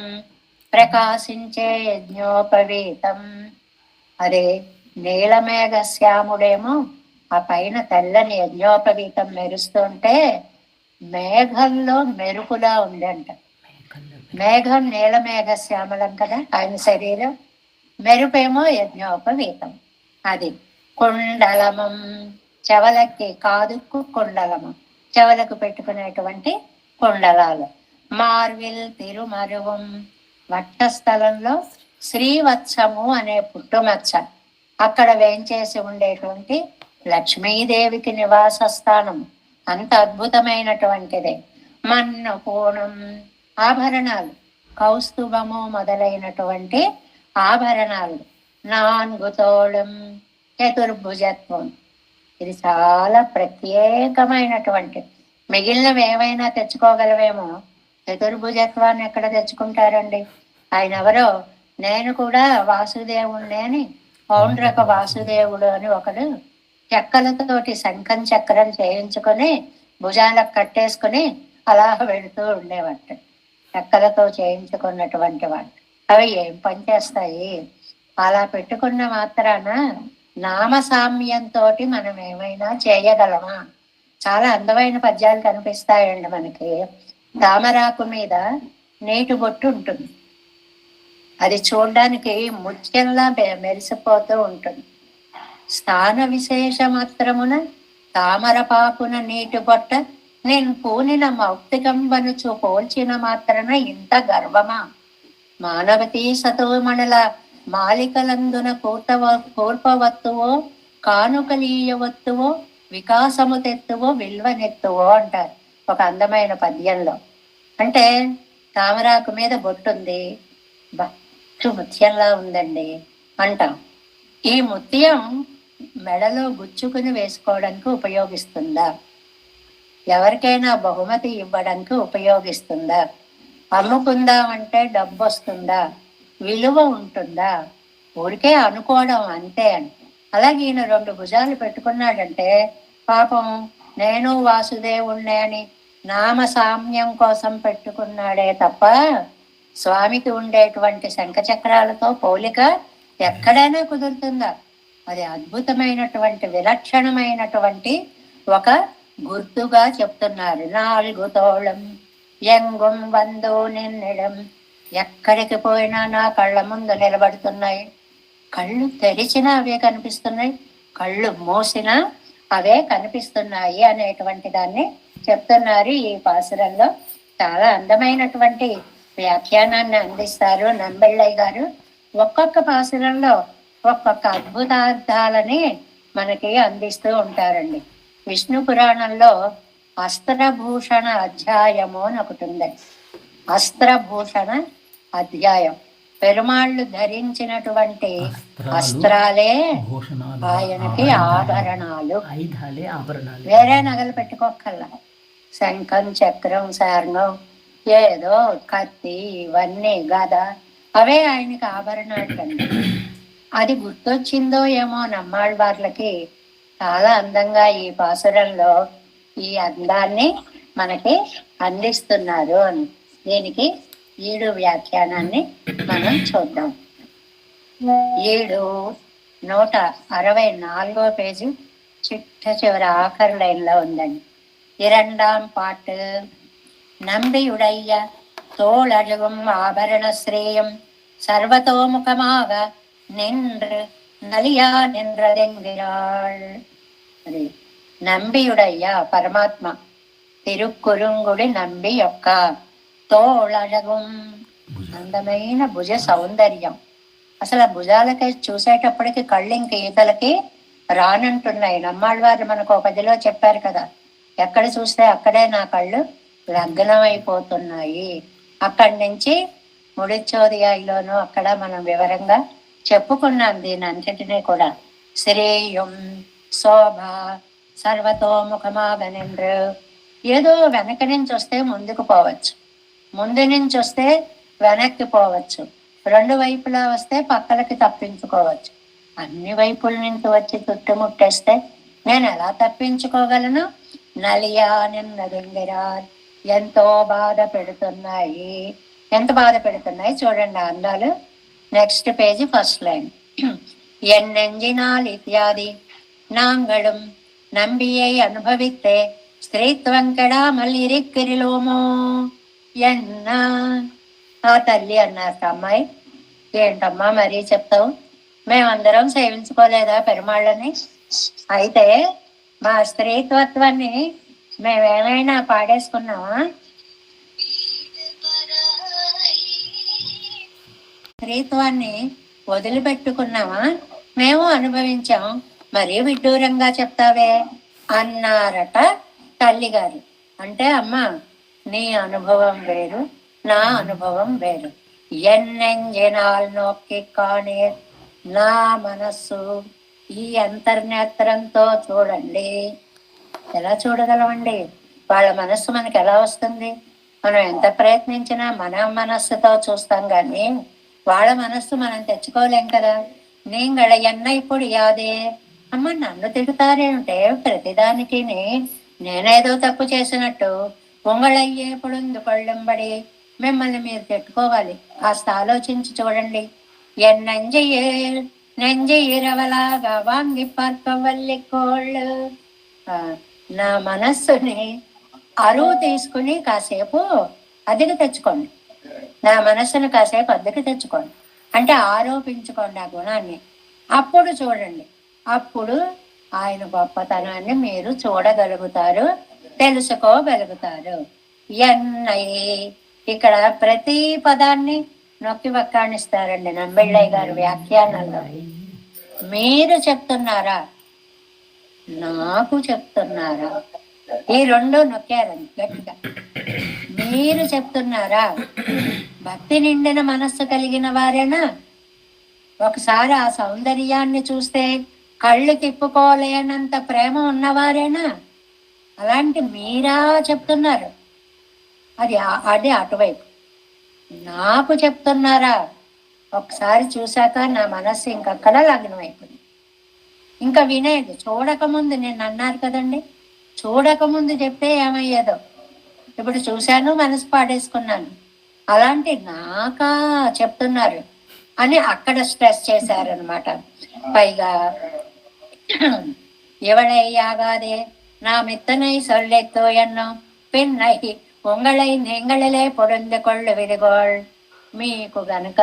ప్రకాశించే యజ్ఞోపవీతం. అదే నీలమేఘ శ్యాముడేమో ఆ పైన తెల్లని యజ్ఞోపవీతం మెరుస్తుంటే మేఘంలో మెరుపులా ఉందంట. మేఘం నీలమేఘ శ్యామలం కదా ఆయన శరీరం, మెరుపేమో యజ్ఞోపవీతం. అది కుండలమం చెవలకి కాదుకు కుండలము, చెవలకు పెట్టుకునేటువంటి కుండలాలు. మార్విల్ తిరుమరువం వట్టస్థలంలో శ్రీవత్సము అనే పుట్టుమచ్చ, అక్కడ వేంచేసి ఉండేటువంటి లక్ష్మీదేవికి నివాస స్థానం. అంత అద్భుతమైనటువంటిదే. మన్ను పూణం ఆభరణాలు, కౌస్తుభము మొదలైనటువంటి ఆభరణాలు. నాన్గుతోళం చతుర్భుజత్వం, ఇది చాలా ప్రత్యేకమైనటువంటి. మిగిలినవి ఏమైనా తెచ్చుకోగలవేమో, చతుర్భుజత్వాన్ని ఎక్కడ తెచ్చుకుంటారండి? ఆయన ఎవరో, నేను కూడా వాసుదేవుణ్ణి అని పౌండ్రక వాసుదేవుడు అని ఒకడు చెక్కలతోటి శంఖం చక్రం చేయించుకొని భుజాలకు కట్టేసుకుని అలా వెళుతూ ఉండేవాట. చెక్కలతో చేయించుకున్నటువంటి వాడు. అవి ఏం పనిచేస్తాయి? అలా పెట్టుకున్న మాత్రాన నామసామ్యంతో మనం ఏమైనా చేయగలమా? చాలా అందమైన పద్యాలు కనిపిస్తాయండి మనకి. తామరాకు మీద నీటి బొట్టు ఉంటుంది, అది చూడడానికి ముత్యంలా మెరిసిపోతూ ఉంటుంది. స్థాన విశేష మాత్రమున తామరపాకున నీటి బొట్ట నేను పూనిన మౌక్తికంబనుచు పోల్చిన మాత్రన ఇంత గర్వమా? మానవతీ సతోమణుల మాలికలందున కూర్పవత్తువో కానుకలీయవత్తువో వికాసము తెత్తువో విల్వనెత్తువో అంటారు ఒక అందమైన పద్యంలో. అంటే తామరాకు మీద బొట్టుంది, ముత్యంలా ఉందండి అంటాం. ఈ ముత్యం మెడలో గుచ్చుకుని వేసుకోవడానికి ఉపయోగిస్తుందా? ఎవరికైనా బహుమతి ఇవ్వడానికి ఉపయోగిస్తుందా? అమ్ముకుందామంటే డబ్బు వస్తుందా? విలువ ఉంటుందా? ఊరికే అనుకోవడం అంతే అని. అలాగే ఈయన 2 భుజాలు పెట్టుకున్నాడంటే పాపం నేను వాసుదేవుణ్ణే అని నామ సామ్యం కోసం పెట్టుకున్నాడే తప్ప స్వామికి ఉండేటువంటి శంఖచక్రాలతో పోలిక ఎక్కడైనా కుదురుతుందా? అది అద్భుతమైనటువంటి విలక్షణమైనటువంటి ఒక గుర్తుగా చెప్తున్నారు. 4 తోళం ఎంగుం వందో నిన్నడం, ఎక్కడికి పోయినా నా కళ్ళ ముందు నిలబడుతున్నాయి. కళ్ళు తెరిచినా అవే కనిపిస్తున్నాయి, కళ్ళు మూసినా అవే కనిపిస్తున్నాయి అనేటువంటి దాన్ని చెప్తున్నారు ఈ పాసురంలో. చాలా అందమైనటువంటి వ్యాఖ్యానాన్ని అందిస్తారు నంబెళ్ళయ్య గారు. ఒక్కొక్క పాసురంలో ఒక్కొక్క అద్భుతార్థాలని మనకి అందిస్తూ ఉంటారండి. విష్ణు పురాణంలో అస్త్రభూషణ అధ్యాయము అని ఒకటి ఉంది. అస్త్రభూషణ అధ్యాయం, పెరుమాళ్ళు ధరించినటువంటి అస్త్రాలే ఆయనకి ఆభరణాలు. వేరే నగలు పెట్టుకోకల్లా, శంఖం చక్రం శార్ణం ఏదో కత్తి ఇవన్నీ గద అవే ఆయనకి ఆభరణాలు కండి. అది గుర్తొచ్చిందో ఏమో నమ్మాళ్ళవార్లకి. చాలా అందంగా ఈ పాసురంలో ఈ అందాన్ని మనకి అందిస్తున్నారు అని. దీనికి ఈడు వ్యాఖ్యానాన్ని మనం చూద్దాం. ఈడు 164వ పేజీ చిట్ట చివరి ఆఖరి లైన్లో ఉందండి. ఇరండాం పాటు நம்பியுடைய தோளழுவும் ஆபரண ஸ்ரேயம் சர்வதோமுகமாக நின்று நலியா நின்றதென்கிறாள். అది నంబియుడయ్య పరమాత్మ తిరుక్కురుంగుడి నంబి యొక్క తోళగం అందమైన భుజ సౌందర్యం. అసలు ఆ భుజాలకి చూసేటప్పటికి కళ్ళు ఇంక ఈతలకి రానంటున్నాయి. నమ్మాళ్ళవారు మనకు ఒక పదిలో చెప్పారు కదా, ఎక్కడ చూస్తే అక్కడే నా కళ్ళు లగ్నం అయిపోతున్నాయి. అక్కడి నుంచి ముడిచోదియాయిలోనూ అక్కడ మనం వివరంగా చెప్పుకున్నాం దీని అంతటినీ కూడా. శ్రేయం శోభ సర్వతోముఖమాగనేంద్ర. ఏదో వెనక నుంచి వస్తే ముందుకు పోవచ్చు, ముందు నుంచి వస్తే వెనక్కి పోవచ్చు, రెండు వైపులా వస్తే పక్కలకి తప్పించుకోవచ్చు. అన్ని వైపుల నుంచి వచ్చి చుట్టుముట్టేస్తే నేను ఎలా తప్పించుకోగలను? నలియా నిన్న దగ్గర ఎంతో బాధ పెడుతున్నాయి. ఎంత బాధ పెడుతున్నాయి చూడండి అందాలు. Next page first line. ఎన్నెంజినాల్ ఇత్యాది நாங்களும் நம்பியை அனுபவித்தே ஸ்திரீத்వం కెడామల్ ఇరిక్కిరిలోమో. ఎన్న ఆ తల్లి అన్నారు అమ్మాయి, ఏంటమ్మా మరీ చెప్తావు, మేమందరం సేవించుకోలేదా పెరుమాళ్ళని? అయితే మా స్త్రీత్వత్వాన్ని మేమేమైనా పాడేసుకున్నావా? స్త్రీత్వాన్ని వదిలిపెట్టుకున్నావా? మేము అనుభవించాం, మరీ విడ్డూరంగా చెప్తావే అన్నారట తల్లిగారు. అంటే అమ్మ, నీ అనుభవం వేరు, నా అనుభవం వేరు. ఎన్నెంజినాల్ నొక్కి కానే నా మనస్సు ఈ అంతర్నేత్రంతో చూడండి. ఎలా చూడగలమండి? వాళ్ళ మనస్సు మనకి ఎలా వస్తుంది? మనం ఎంత ప్రయత్నించినా మన మనస్సుతో చూస్తాం కానీ వాళ్ళ మనస్సు మనం తెచ్చుకోలేం కదా. నీంగళ ఎన్న ఇప్పుడు యాదే. అమ్మ, నన్ను తిడతారేంటే ప్రతిదానికి నేనేదో తప్పు చేసినట్టు పొంగళయ్యే పొడుందు కొళ్ళంబడి మిమ్మల్ని మీరు తిట్టుకోవాలి. కాస్త ఆలోచించి చూడండి. ఎన్నంజయ్యే నెంజయ్యరవలాగా వాంగి పార్కవల్లి కోళ్ళు. నా మనస్సుని అరువు తీసుకుని కాసేపు అద్దెకి తెచ్చుకోండి. నా మనస్సును కాసేపు అద్దెకి తెచ్చుకోండి, అంటే ఆరోపించుకోండి ఆ గుణాన్ని. అప్పుడు చూడండి, అప్పుడు ఆయన గొప్పతనాన్ని మీరు చూడగలుగుతారు, తెలుసుకోగలుగుతారు. ఎన్నయ్యి ఇక్కడ ప్రతి పదాన్ని నొక్కి వక్కాణిస్తారండి నంబిళ్ళయ్య గారు వ్యాఖ్యానంలో. మీరు చెప్తున్నారా, నాకు చెప్తున్నారా? ఈ రెండు నొక్కారండి గట్టిగా. మీరు చెప్తున్నారా, భక్తి నిండిన మనస్సు కలిగిన వారేనా? ఒకసారి ఆ సౌందర్యాన్ని చూస్తే కళ్ళు తిప్పుకోలేనంత ప్రేమ ఉన్నవారేనా? అలాంటి మీరా చెప్తున్నారు? అది అటువైపు. నాకు చెప్తున్నారా? ఒకసారి చూశాక నా మనస్సు ఇంకక్కడ లగ్నం అయిపోయింది. ఇంకా వినేది చూడకముందు నిన్న అన్నారు కదండి, చూడకముందు చెప్తే ఏమయ్యేదో. ఇప్పుడు చూశాను, మనసు పాడేసుకున్నాను. అలాంటి నాకా చెప్తున్నారు అని అక్కడ స్ట్రెస్ చేశారనమాట. పైగా ఎవడయ్యాగాదే నా మిత్తనై సొల్లెత్తో ఎన్నో పిన్నై ఉంగళై నెంగళలే పొడుంది కొళ్ళు విడిగోళ్. మీకు గనక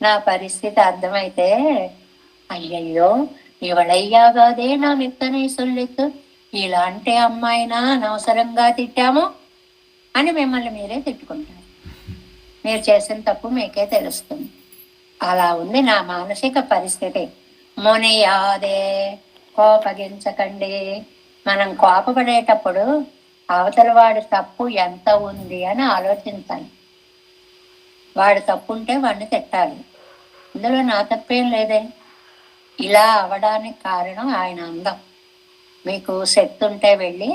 నా పరిస్థితి అర్థమైతే, అయ్యయ్యో ఎవడయ్యాగాదే నా మిత్తనై సొల్లెత్తు, ఇలాంటి అమ్మాయినా అనవసరంగా తిట్టాము అని మిమ్మల్ని మీరే తిట్టుకుంటారు. మీరు చేసిన తప్పు మీకే తెలుస్తుంది. అలా ఉంది నా మానసిక పరిస్థితి. మునియాదే, కోపగించకండి. మనం కోపపడేటప్పుడు అవతల వాడి తప్పు ఎంత ఉంది అని ఆలోచించాలి. వాడి తప్పు ఉంటే వాడిని తిట్టాలి. ఇందులో నా తప్పేం లేదే. ఇలా అవడానికి కారణం ఆయన అందం. మీకు శక్తి ఉంటే వెళ్ళి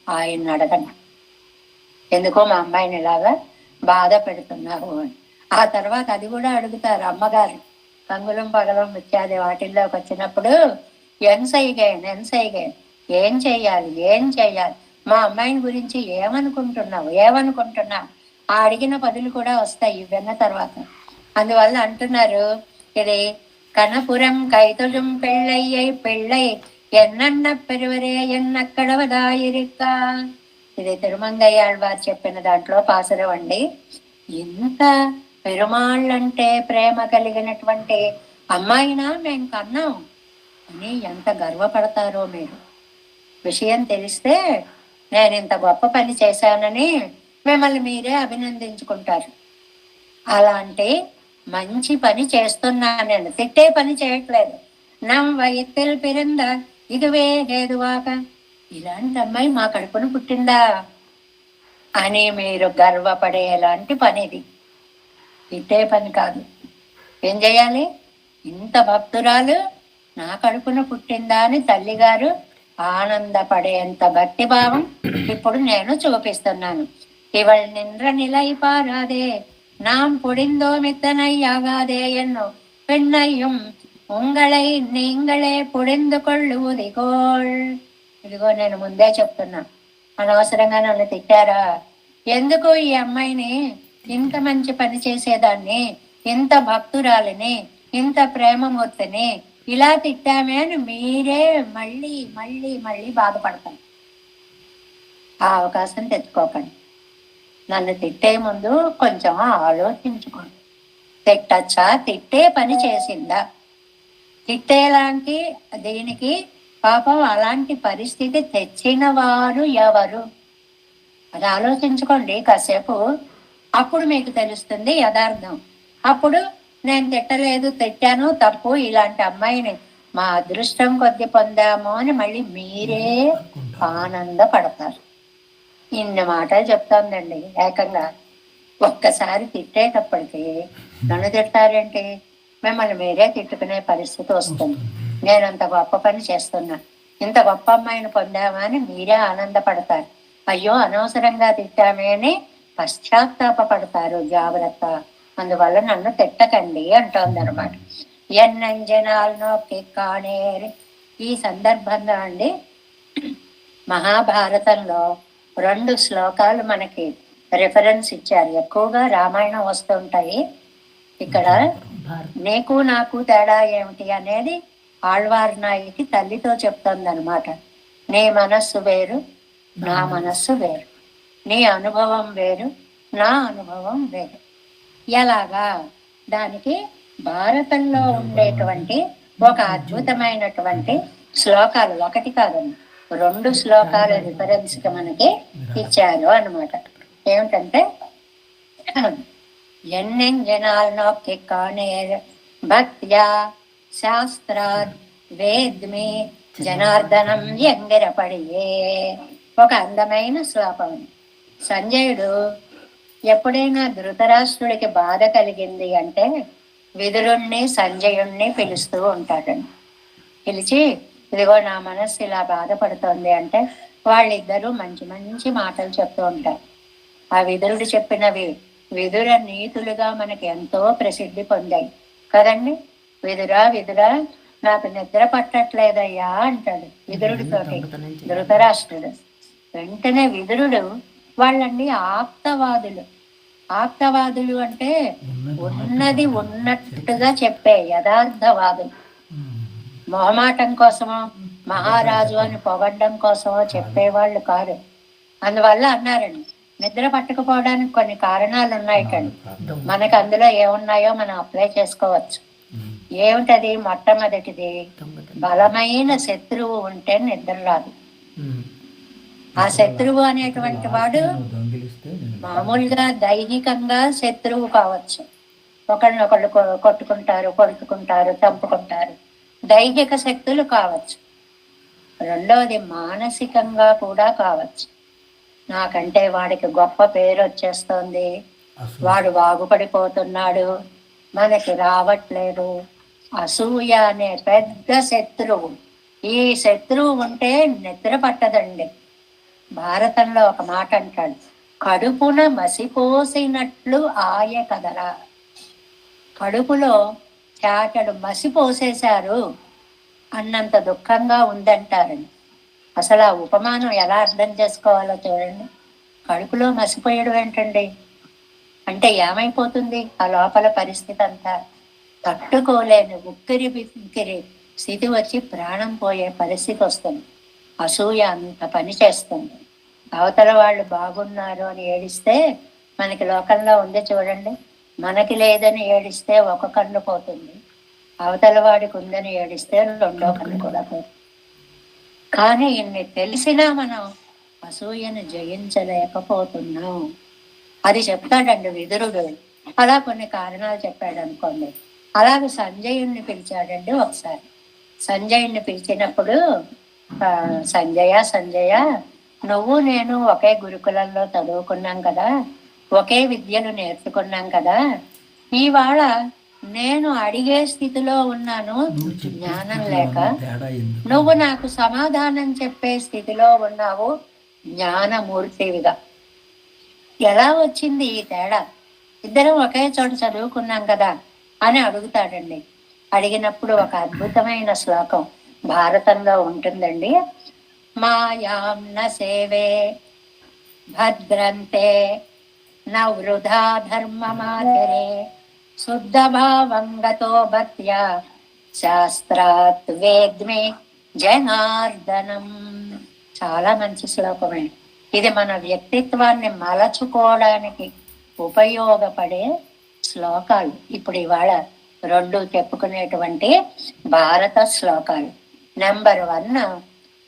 ఆయన అడగండి, ఎందుకో మా అమ్మాయిని ఇలాగా బాధ పెడుతున్నావు అని. ఆ తర్వాత అది కూడా అడుగుతారు అమ్మగారు. కంగులం పగలం ఇత్యాది వాటిల్లోకి వచ్చినప్పుడు ఎన్సైగేన్ ఏం చెయ్యాలి, మా అమ్మాయిని గురించి ఏమనుకుంటున్నావు ఆ అడిగిన పదులు కూడా వస్తాయి విన్న తర్వాత. అందువల్ల అంటున్నారు, ఇది கணபுரம் கைதொழும் பிள்ளையை பிள்ளை ఎన్నన్న పెరువరే ఎన్నక్కడవదాయిరికా. ఇది తిరుమంగయ్యాళ్వారు చెప్పిన దాంట్లో పాసరం అండి. ఎంత పెరుమాళ్ళంటే ప్రేమ కలిగినటువంటి అమ్మాయినా మేము కన్నాం అని ఎంత గర్వపడతారో మీరు. విషయం తెలిస్తే నేను ఇంత గొప్ప పని చేశానని మిమ్మల్ని మీరే అభినందించుకుంటారు. అలాంటి మంచి పని చేస్తున్నాను, నేను తిట్టే పని చేయట్లేదు. నమ్ వయత్తిల్ పిరింద ఇదివే హేదువాక, ఇలాంటి అమ్మాయి మా కడుపున పుట్టిందా అని మీరు గర్వపడేలాంటి పని ఇది. తిట్టే పని కాదు. ఏం చేయాలి? ఇంత భక్తురాలు నా కడుపున పుట్టిందా అని తల్లిగారు ఆనందపడేంత భక్తి భావం ఇప్పుడు నేను చూపిస్తున్నాను. ఇవள் నింద్ర నిలై పారాదే நாம் பொடிந்தோமித்தனையாகாதே என்னோ பெண்ணையும் ఉంగళై నీంగళే పొడిందు కొళ్ళుదిగోళ్. ఇదిగో నేను ముందే చెప్తున్నా, అనవసరంగా నన్ను తిట్టారా? ఎందుకు ఈ అమ్మాయిని, ఇంత మంచి పని చేసేదాన్ని, ఇంత భక్తురాలిని, ఇంత ప్రేమమూర్తిని ఇలా తిట్టామే అని మీరే మళ్ళీ మళ్ళీ మళ్ళీ బాధపడతాను. ఆ అవకాశం తెచ్చుకోకండి. నన్ను తిట్టే ముందు కొంచెం ఆలోచించుకోండి. తిట్టచ్చా? తిట్టే పని చేసిందా? తిట్టేలాంటి దీనికి పాపం అలాంటి పరిస్థితి తెచ్చిన వారు ఎవరు? అది ఆలోచించుకోండి కాసేపు. అప్పుడు మీకు తెలుస్తుంది యథార్థం. అప్పుడు నేను తిట్టలేదు, తిట్టాను, తప్పు, ఇలాంటి అమ్మాయిని మా అదృష్టం కొద్ది పొందాము అని మళ్ళీ మీరే ఆనందపడతారు. ఇన్ని మాటలు చెప్తోందండి. ఏకంగా ఒక్కసారి తిట్టేటప్పటికి నన్ను తిట్టారేంటి, మిమ్మల్ని మీరే తిట్టుకునే పరిస్థితి వస్తుంది. నేను అంత గొప్ప పని చేస్తున్నా, ఇంత గొప్ప అమ్మాయిని పొందామా అని మీరే ఆనందపడతారు. అయ్యో అనవసరంగా తిట్టామే అని పశ్చాత్తాపడతారు. జాగ్రత్త, అందువల్ల నన్ను తిట్టకండి అంటోంది అనమాట. ఎన్నంజనాలను కానేరు. ఈ సందర్భంగా అండి మహాభారతంలో 2 శ్లోకాలు మనకి రిఫరెన్స్ ఇచ్చారు. ఎక్కువగా రామాయణం వస్తుంటాయి. ఇక్కడ నీకు నాకు తేడా ఏమిటి అనేది ఆళ్వార్నాయికి తల్లితో చెప్తుంది అనమాట. నీ మనస్సు వేరు, నా మనస్సు వేరు, నీ అనుభవం వేరు, నా అనుభవం వేరు. ఎలాగా? దానికి భారతంలో ఉండేటువంటి ఒక అద్భుతమైనటువంటి శ్లోకాలు, ఒకటి కాదండి 2 శ్లోకాల రిఫరెన్స్ కి మనకి ఇచ్చారు అనమాట. ఏమిటంటే ఎన్నెంజనాల్ నొక్కి కానేర్ భక్త్యా శాస్త్రాద్ వేద్మి జనార్దనం ఎంగిరపడియే. ఒక అందమైన శ్లోకం. సంజయుడు ఎప్పుడైనా ధృతరాష్ట్రుడికి బాధ కలిగింది అంటే విదురుణ్ణి సంజయుణ్ణి పిలుస్తూ ఉంటాడండి. పిలిచి ఇదిగో నా మనస్సు ఇలా బాధపడుతోంది అంటే వాళ్ళిద్దరూ మంచి మంచి మాటలు చెప్తూ ఉంటారు. ఆ విదురుడు చెప్పినవి విదుర నీతులుగా మనకి ఎంతో ప్రసిద్ధి పొందాయి కదండి. విదురా విదురా నాకు నిద్ర పట్టట్లేదయ్యా అంటాడు విదురుడితోటి ధృతరాష్ట్రుడు. వెంటనే విదురుడు, వాళ్ళండి ఆప్తవాదులు. ఆప్తవాదులు అంటే ఉన్నది ఉన్నట్టుగా చెప్పే యథార్థవాదులు. మొహమాటం కోసమో మహారాజు అని పొగడ్డం కోసమో చెప్పేవాళ్ళు కాదు. అందువల్ల అన్నారండి, నిద్ర పట్టకపోవడానికి కొన్ని కారణాలు ఉన్నాయి కండి. మనకు అందులో ఏమున్నాయో మనం అప్లై చేసుకోవచ్చు. ఏమిటది? మొట్టమొదటిది, బలమైన శత్రువు ఉంటే నిద్ర రాదు. ఆ శత్రువు అనేటువంటి వాడు మామూలుగా దైహికంగా శత్రువు కావచ్చు. ఒకళ్ళనొకళ్ళు కొట్టుకుంటారు, కొడుకుంటారు, చంపుకుంటారు, దైహిక శక్తులు కావచ్చు. రెండవది మానసికంగా కూడా కావచ్చు. నాకంటే వాడికి గొప్ప పేరు వచ్చేస్తోంది, వాడు బాగుపడిపోతున్నాడు, మనకి రావట్లేదు. అసూయ అనే పెద్ద శత్రువు. ఈ శత్రువు ఉంటే నిద్ర పట్టదండి. భారతంలో ఒక మాట అంటాడు, కడుపున మసిపోసినట్లు ఆయ కదరా. కడుపులో చాటడు మసిపోసేశారు అన్నంత దుఃఖంగా ఉందంటారండి. అసలు ఆ ఉపమానం ఎలా అర్థం చేసుకోవాలో చూడండి. కడుపులో మసిపోయడం ఏంటండి అంటే ఏమైపోతుంది ఆ లోపల పరిస్థితి అంతా? తట్టుకోలేని ఉక్కిరి బిక్కిరి స్థితి వచ్చి ప్రాణం పోయే పరిస్థితి వస్తుంది. అసూయ అంత పని చేస్తుంది. అవతల వాళ్ళు బాగున్నారు అని ఏడిస్తే మనకి లోకంలో ఉంది చూడండి, మనకి లేదని ఏడిస్తే ఒక కన్ను పోతుంది, అవతల వాడికి ఉందని ఏడిస్తే రెండో కన్ను కూడా పోతుంది. కానీ ఇన్ని తెలిసినా మనం అసూయను జయించలేకపోతున్నాం. అది చెప్తాడండి విదురుడు. అలా కొన్ని కారణాలు చెప్పాడు అనుకోండి. అలాగే సంజయుణ్ణి పిలిచాడండి ఒకసారి. సంజయుణ్ణి పిలిచినప్పుడు సంజయ సంజయ, నువ్వు నేను ఒకే గురుకులంలో చదువుకున్నాం కదా, ఒకే విద్యను నేర్చుకున్నాం కదా, ఇవాళ నేను అడిగే స్థితిలో ఉన్నాను జ్ఞానం లేక, నువ్వు నాకు సమాధానం చెప్పే స్థితిలో ఉన్నావు జ్ఞానమూర్తివిగా. ఎలా వచ్చింది ఈ తేడా? ఇద్దరం ఒకే చోట చదువుకున్నాం కదా అని అడుగుతాడండి. అడిగినప్పుడు ఒక అద్భుతమైన శ్లోకం భారతంలో ఉంటుందండి. మాయాం న సేవే భద్రంతే న వృధా ధర్మమాచరే శుద్ధ భావంగతో భక్త్యా శాస్త్రాత్ వేద్మే జనార్దనం. చాలా మంచి శ్లోకమే ఇది. మన వ్యక్తిత్వాన్ని మలచుకోవడానికి ఉపయోగపడే శ్లోకాలు. ఇప్పుడు ఇవాళ రెండు చెప్పుకునేటువంటి భారత శ్లోకాలు. నెంబర్ 1,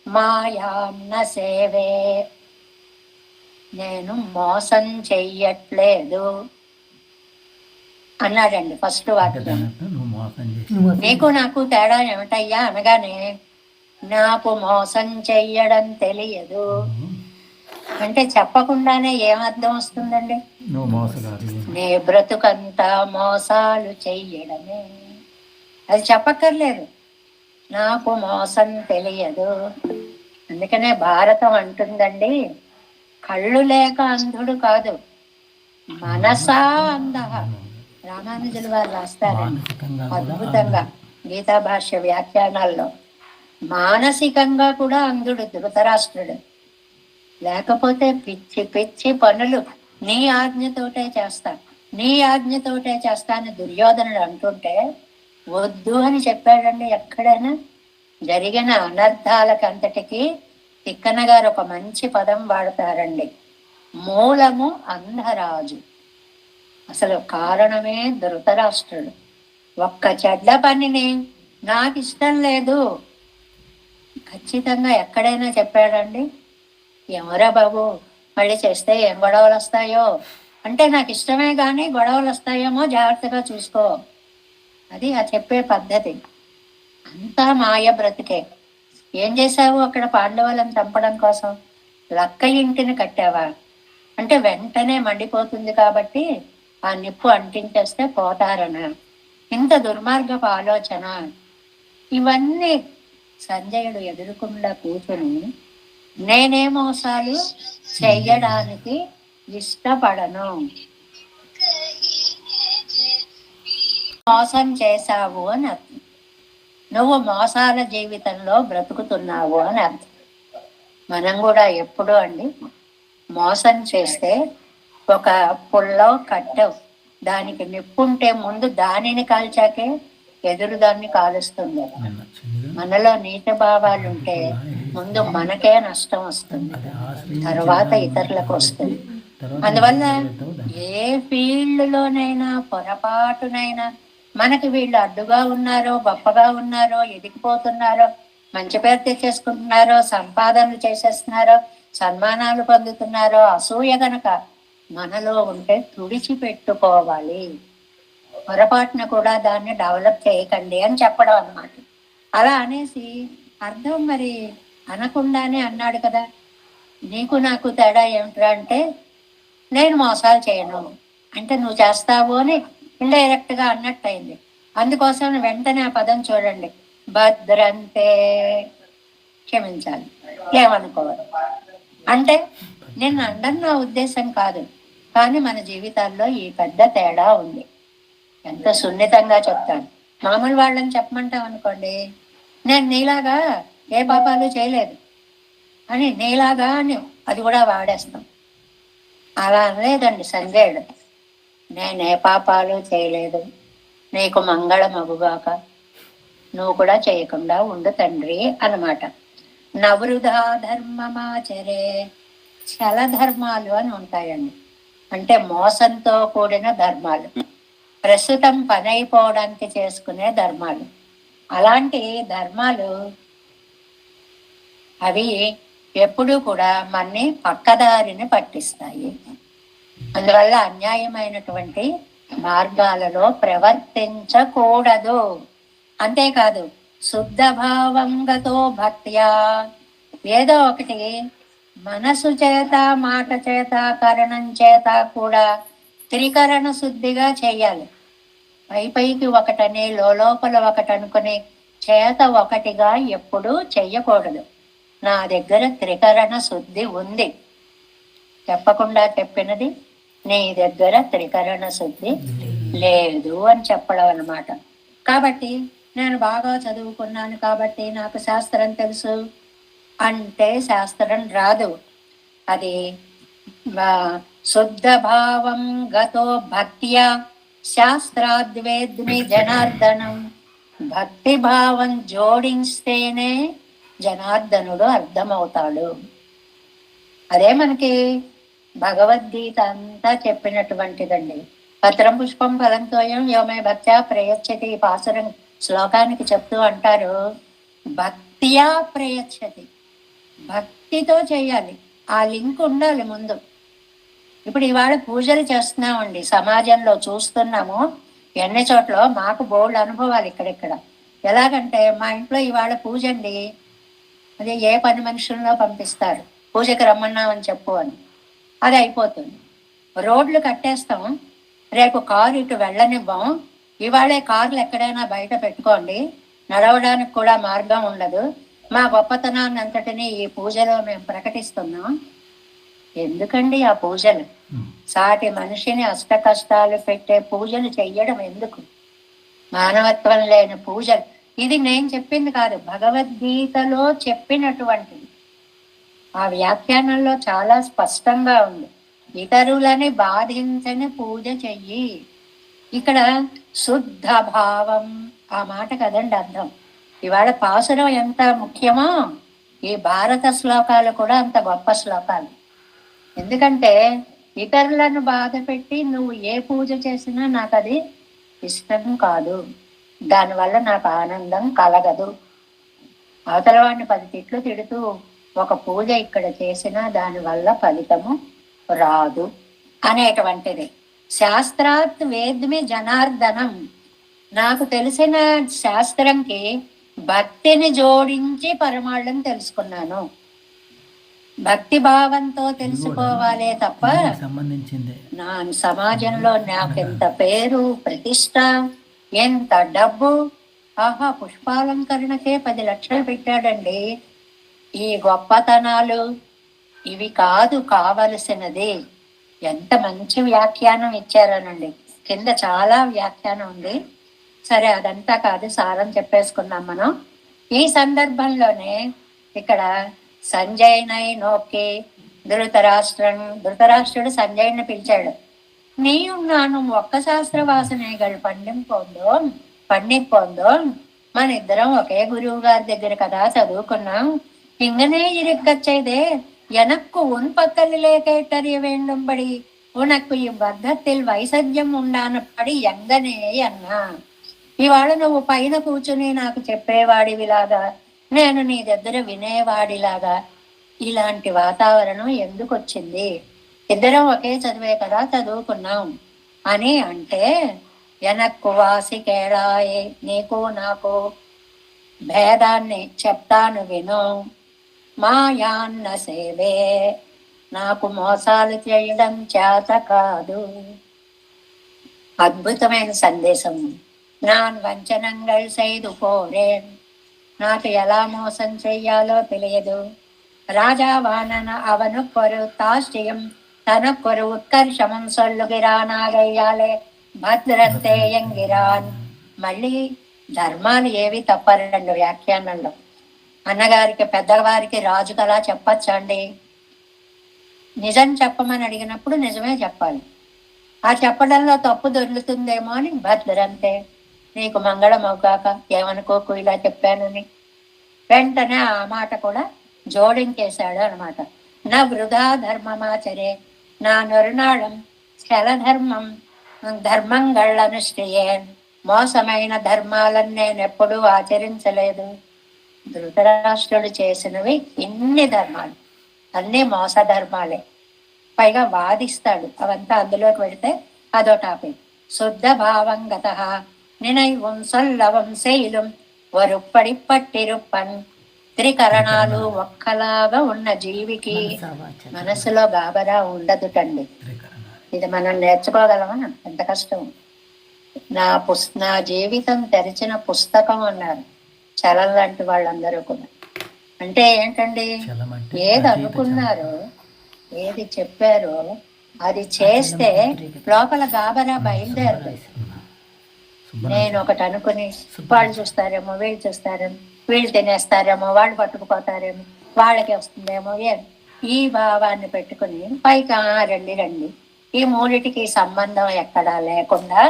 మాయాం న సేవే, నేను మోసం చెయ్యట్లేదు అన్నాడండి ఫస్ట్ వాక్యం. నీకు నాకు తేడా ఏమిటయ్యా అనగానే, నాకు మోసం చెయ్యడం తెలియదు అంటే చెప్పకుండానే ఏమర్థం వస్తుందండి? నీ బ్రతుకంతా మోసాలు చెయ్యడమే. అది చెప్పక్కర్లేదు, నాకు మోసం తెలియదు. అందుకనే భారతం అంటుందండి, కళ్ళు లేక అంధుడు కాదు, మనసా అంధ. రామానుజులు వారు రాస్తారండి అద్భుతంగా గీతా భాష్య వ్యాఖ్యానాల్లో. మానసికంగా కూడా అంధుడు ధృతరాష్ట్రుడు. లేకపోతే పిచ్చి పిచ్చి పనులు నీ ఆజ్ఞతోటే చేస్తా, నీ ఆజ్ఞతోటే చేస్తా అని దుర్యోధనుడు అంటుంటే వద్దు అని చెప్పాడండి. ఎక్కడైనా జరిగిన అనర్థాలకంతటికీ తిక్కన గారు ఒక మంచి పదం వాడతారండి, మూలము అంధరాజు. అసలు కారణమే ధృతరాష్ట్రుడు. ఒక్క చెడ్డ పనిని నాకు ఇష్టం లేదు ఖచ్చితంగా ఎక్కడైనా చెప్పాడండి? ఎవరా బాబు మళ్ళీ చేస్తే ఏం గొడవలు వస్తాయో అంటే, నాకు ఇష్టమే కానీ గొడవలు వస్తాయేమో జాగ్రత్తగా చూసుకో. అది ఆ చెప్పే పద్ధతి. అంతా మాయ బ్రతికే. ఏం చేశావు అక్కడ పాండవులను చంపడం కోసం? లక్క ఇంటిని కట్టావా అంటే వెంటనే మండిపోతుంది కాబట్టి ఆ నిప్పు అంటించేస్తే పోతారనా? ఇంత దుర్మార్గపు ఆలోచన. ఇవన్నీ సంజయుడు ఎదురుకుండా కూర్చుని, నేనే మోసాలు చెయ్యడానికి ఇష్టపడను, మోసం చేశావు అని అర్థం. నువ్వు మోసాల జీవితంలో బ్రతుకుతున్నావు అని అర్థం. మనం కూడా ఎప్పుడు అండి మోసం చేస్తే ఒక పుల్లో కట్టవు, దానికి నిప్పుంటే ముందు దానిని కాల్చాకే ఎదురు దాన్ని కాలుస్తుంది. మనలో నీతి భావాలు ఉంటే ముందు మనకే నష్టం వస్తుంది, తర్వాత ఇతరులకు వస్తుంది. అందువల్ల ఏ ఫీల్డ్లోనైనా పొరపాటునైనా మనకి వీళ్ళు అడ్డుగా ఉన్నారో, గొప్పగా ఉన్నారో, ఎదిగిపోతున్నారో, మంచి పేరు తెచ్చేసుకుంటున్నారో, సంపాదనలు చేసేస్తున్నారో, సన్మానాలు పొందుతున్నారో, అసూయ గనక మనలో ఉంటే తుడిచిపెట్టుకోవాలి. పొరపాటున కూడా దాన్ని డెవలప్ చేయకండి అని చెప్పడం అన్నమాట. అలా అనేసి అర్థం మరి అనకుండానే అన్నాడు కదా, నీకు నాకు తేడా ఏమిట్రా అంటే, నేను మోసాలు చేయను అంటే నువ్వు చేస్తావు అని ఇండైరెక్ట్ గా అన్నట్టు అయింది. అందుకోసం వెంటనే ఆ పదం చూడండి, భద్రంతే, క్షమించాలి, ఏమనుకోవాలి అంటే నేను అండని నా ఉద్దేశం కాదు, కానీ మన జీవితాల్లో ఈ పెద్ద తేడా ఉంది. ఎంత సున్నితంగా చెప్తాను. మామూలు వాళ్ళని చెప్పమంటాం అనుకోండి, నేను నీలాగా ఏ పాపాలు చేయలేదు అని, నీలాగా అని అది కూడా వాడేస్తాం. అలా అనలేదండి సంజయుడు. నేను ఏ పాపాలు చేయలేదు, నీకు మంగళమగుగాక, నువ్వు కూడా చేయకుండా ఉండు తండ్రి అన్నమాట. నవృధా ధర్మమాచరే, చల ధర్మాలు అని ఉంటాయండి, అంటే మోసంతో కూడిన ధర్మాలు, ప్రస్తుతం పని అయిపోవడానికి చేసుకునే ధర్మాలు. అలాంటి ధర్మాలు అవి ఎప్పుడూ కూడా మనని పక్కదారిని పట్టిస్తాయి. అందువల్ల అన్యాయమైనటువంటి మార్గాలలో ప్రవర్తించకూడదు. అంతేకాదు, శుద్ధ భావంగతో భక్త్యా, ఏదో ఒకటి మనసు చేత, మాట చేత, కరణం చేత కూడా త్రికరణ శుద్ధిగా చేయాలి. పైకి ఒకటని, లోపల ఒకటి అనుకుని చేత ఒకటిగా ఎప్పుడూ చెయ్యకూడదు. నా దగ్గర త్రికరణ శుద్ధి ఉంది, చెప్పకుండా చెప్పినది నీ దగ్గర త్రికరణ శుద్ధి లేదు అని చెప్పడం అన్నమాట. కాబట్టి నేను బాగా చదువుకున్నాను కాబట్టి నాకు శాస్త్రం తెలుసు అంటే శాస్త్రం రాదు. అది శుద్ధ భావం గతో భక్త్యా శాస్త్రాద్వేద్మి జనార్దనం. భక్తి భావం జోడిస్తేనే జనార్దనుడు అర్థమవుతాడు. అదే మనకి భగవద్గీత అంతా చెప్పినటువంటిదండి. పత్రం పుష్పం ఫలంతోయం యోమే భక్త్యా ప్రయచ్చతి. పాసురం శ్లోకానికి చెప్తూ అంటారు, భక్త్యా ప్రయచ్చతి, భక్తితో చేయాలి. ఆ లింక్ ఉండాలి ముందు. ఇప్పుడు ఇవాళ పూజలు చేస్తున్నామండి, సమాజంలో చూస్తున్నాము ఎన్ని చోట్ల. మాకు బోల్డ్ అనుభవాలు ఇక్కడిక్కడ. ఎలాగంటే మా ఇంట్లో ఇవాళ పూజ అండి, అది ఏ పని మనుషుల్లో పంపిస్తారు, పూజకి రమ్మన్నామని చెప్పు అని, అది అయిపోతుంది. రోడ్లు కట్టేస్తాం, రేపు కారు ఇటు వెళ్ళనివ్వం. ఇవాళే కార్లు ఎక్కడైనా బయట పెట్టుకోండి, నడవడానికి కూడా మార్గం ఉండదు. మా గొప్పతనాన్ని అంతటినీ ఈ పూజలో మేము ప్రకటిస్తున్నాం. ఎందుకండి ఆ పూజలు? సాటి మనిషిని అష్ట కష్టాలు పెట్టే పూజలు చెయ్యడం ఎందుకు? మానవత్వం లేని పూజలు. ఇది నేను చెప్పింది కాదు, భగవద్గీతలో చెప్పినటువంటిది. ఆ వ్యాఖ్యానంలో చాలా స్పష్టంగా ఉంది, ఇతరులని బాధించని పూజ చెయ్యి. ఇక్కడ శుద్ధ భావం ఆ మాట కదండి అర్థం. ఇవాళ పాసురం ఎంత ముఖ్యమో ఈ భారత శ్లోకాలు కూడా అంత గొప్ప శ్లోకాలు. ఎందుకంటే ఇతరులను బాధ పెట్టి నువ్వు ఏ పూజ చేసినా నాకు అది ఇష్టం కాదు, దానివల్ల నాకు ఆనందం కలగదు. అవతల వాడిని 10 తిట్లు తిడుతూ ఒక పూజ ఇక్కడ చేసినా దానివల్ల ఫలితము రాదు అనేటువంటిది. శాస్త్రాత్ వేద్మి జనార్దనం. నాకు తెలిసిన శాస్త్రంకి భక్తిని జోడించి పరమాళ్ళని తెలుసుకున్నాను. భక్తి భావంతో తెలుసుకోవాలే తప్ప నా సమాజంలో నాకెంత పేరు ప్రతిష్ట, ఎంత డబ్బు, ఆహా పుష్పాలంకరణకే 10 లక్షలు పెట్టాడండి. ఈ గొప్పతనాలు ఇవి కాదు కావలసినది. ఎంత మంచి వ్యాఖ్యానం ఇచ్చారనండి. కింద చాలా వ్యాఖ్యానం ఉంది. సరే అదంతా కాదు, సారం చెప్పేసుకున్నాం మనం. ఈ సందర్భంలోనే ఇక్కడ సంజయనై నోకి ధృతరాష్ట్రుడు సంజయుని పిలిచాడు. నీయు నాను ఒక్క శాస్త్ర వాసనകൾ పండిపోందో మన ఇద్దరం ఒకే గురువు గారి దగ్గర కదా చదువుకున్నాం. ఇంగనే ఇరుక్కచ్చైదే ఎనక్కు ఉన్ పక్కలిలే కేటறிய வேண்டும்படி உனக்கு இவ்வர்த்தத்தில் వైసద్యం ఉండానప్పడి ఎంగనే అన్నా. ఇవాళ నువ్వు పైన కూర్చుని నాకు చెప్పేవాడివిలాగా, నేను నీ దగ్గర వినేవాడిలాగా ఇలాంటి వాతావరణం ఎందుకు వచ్చింది? ఇద్దరం ఒకే చదివే కదా చదువుకున్నాం అని అంటే, ఎనక్కు వాసి కేళాయే, నీకు నాకు భేదాన్ని చెప్తాను విను. మాయాన్న సేవే, నాకు మోసాలు చేయడం చేత కాదు. అద్భుతమైన సందేశం. நான் వంచనంగల్ செய்து போறேன், నాకు ఎలా మోసం చెయ్యాలో తెలియదు. రాజావానన అవనుకొరు తాష్ట్యం తనకొరు ఉత్కర్షమం సొల్లుగిరానాగయ్యాలే భద్రతేయంగిరాన్. మళ్ళీ ధర్మాలు ఏవి తప్పరండి వ్యాఖ్యానంలో. అన్నగారికి పెద్దవారికి రాజుకు అలా చెప్పచ్చండి. నిజం చెప్పమని అడిగినప్పుడు నిజమే చెప్పాలి. ఆ చెప్పడంలో తప్పు దొరుకుతుందేమో అని భద్రంతే నీకు మంగళం అవుగాక, ఏమనుకోకు ఇలా చెప్పానని. వెంటనే ఆ మాట కూడా జోడించేశాడు అనమాట. నా వృధా ధర్మమాచరే నా నొరునాళం స్థలధర్మం ధర్మంగళ్ళనుష్ఠియేన్. మోసమైన ధర్మాలను నేను ఎప్పుడూ ఆచరించలేదు. ధృతరాష్ట్రుడు చేసినవి ఇన్ని ధర్మాలు, అన్ని మోస ధర్మాలే. పైగా వాదిస్తాడు, అవంతా అందులోకి వెళితే అదో టాపిక్. శుద్ధ భావం గత నినైవం సొల్లవం శైలం వరుప్పడి పట్టిరుప్పన్. త్రికరణాలు ఒక్కలాగా ఉన్న జీవికి మనసులో గాబరా ఉండదుటండి. ఇది మనం నేర్చుకోగలమా? ఎంత కష్టం. నా జీవితం తెరిచిన పుస్తకం అన్నారు చలం లాంటి వాళ్ళందరూ కూడా. అంటే ఏంటండి, ఏది అనుకున్నారో ఏది చెప్పారో అది చేస్తే లోపల గాబరా బయలుదేరుతుంది. నేను ఒకటి అనుకుని వాళ్ళు చూస్తారేమో, వీళ్ళు చూస్తారేమో, వీళ్ళు తినేస్తారేమో, వాళ్ళు పట్టుకుపోతారేమో, వాళ్ళకి వస్తుందేమో, ఈ భావాన్ని పెట్టుకుని పైకి రండి రండి, ఈ మూడిటికి సంబంధం ఎక్కడా లేకుండా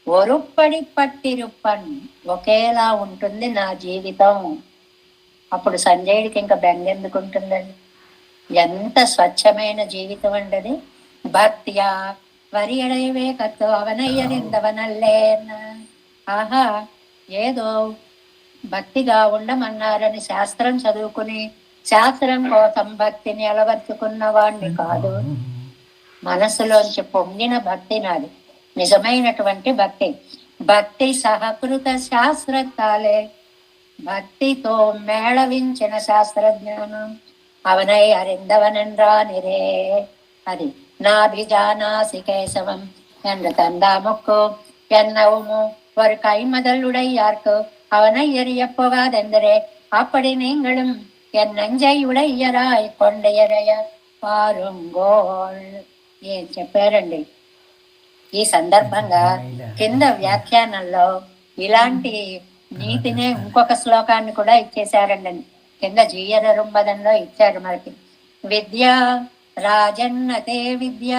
ఒరుప్పడి పట్టిరుప్పన్ ఒకేలా ఉంటుంది నా జీవితం. అప్పుడు సంజయుడికి ఇంకా బెంగెందుకు ఉంటుందండి? ఎంత స్వచ్ఛమైన జీవితం అండి అది. భక్త్యా వరియడైవే కత్తో అవనయ్యరిందవనల్లేన్న. ఆహా, ఏదో భక్తిగా ఉండమన్నారని శాస్త్రం చదువుకుని శాస్త్రం కోసం భక్తిని అలవర్చుకున్న వాణ్ణి కాదు, మనసులోంచి పొంగిన భక్తి నాది, నిజమైనటువంటి భక్తి. భక్తి సహకృత శాస్త్రకాలే, భక్తితో మేళవించిన శాస్త్రజ్ఞానం అవనై అరిందవనన్రానిరే. అది నాభిజానాసి కేశవం என்று தந்தாமுக்கு என்னவுமோ ஒரு கைமதலுடையார்க்கு அவனை எரிய போகாதெந்தரே. அப்படி நீங்களும் என் நஞ்சை உடையராய் కొండెయరయ పారుంగోల్. ఏం చెప్పారండి. ఈ సందర్భంగా కింద వ్యాఖ్యానంలో ఇలాంటి నీతినే ఇంకొక శ్లోకాన్ని కూడా ఇచ్చేశారండి. కింద జీయర రుంబదంలో ఇచ్చారు మనకి. విద్యా రాజన్నతే విద్య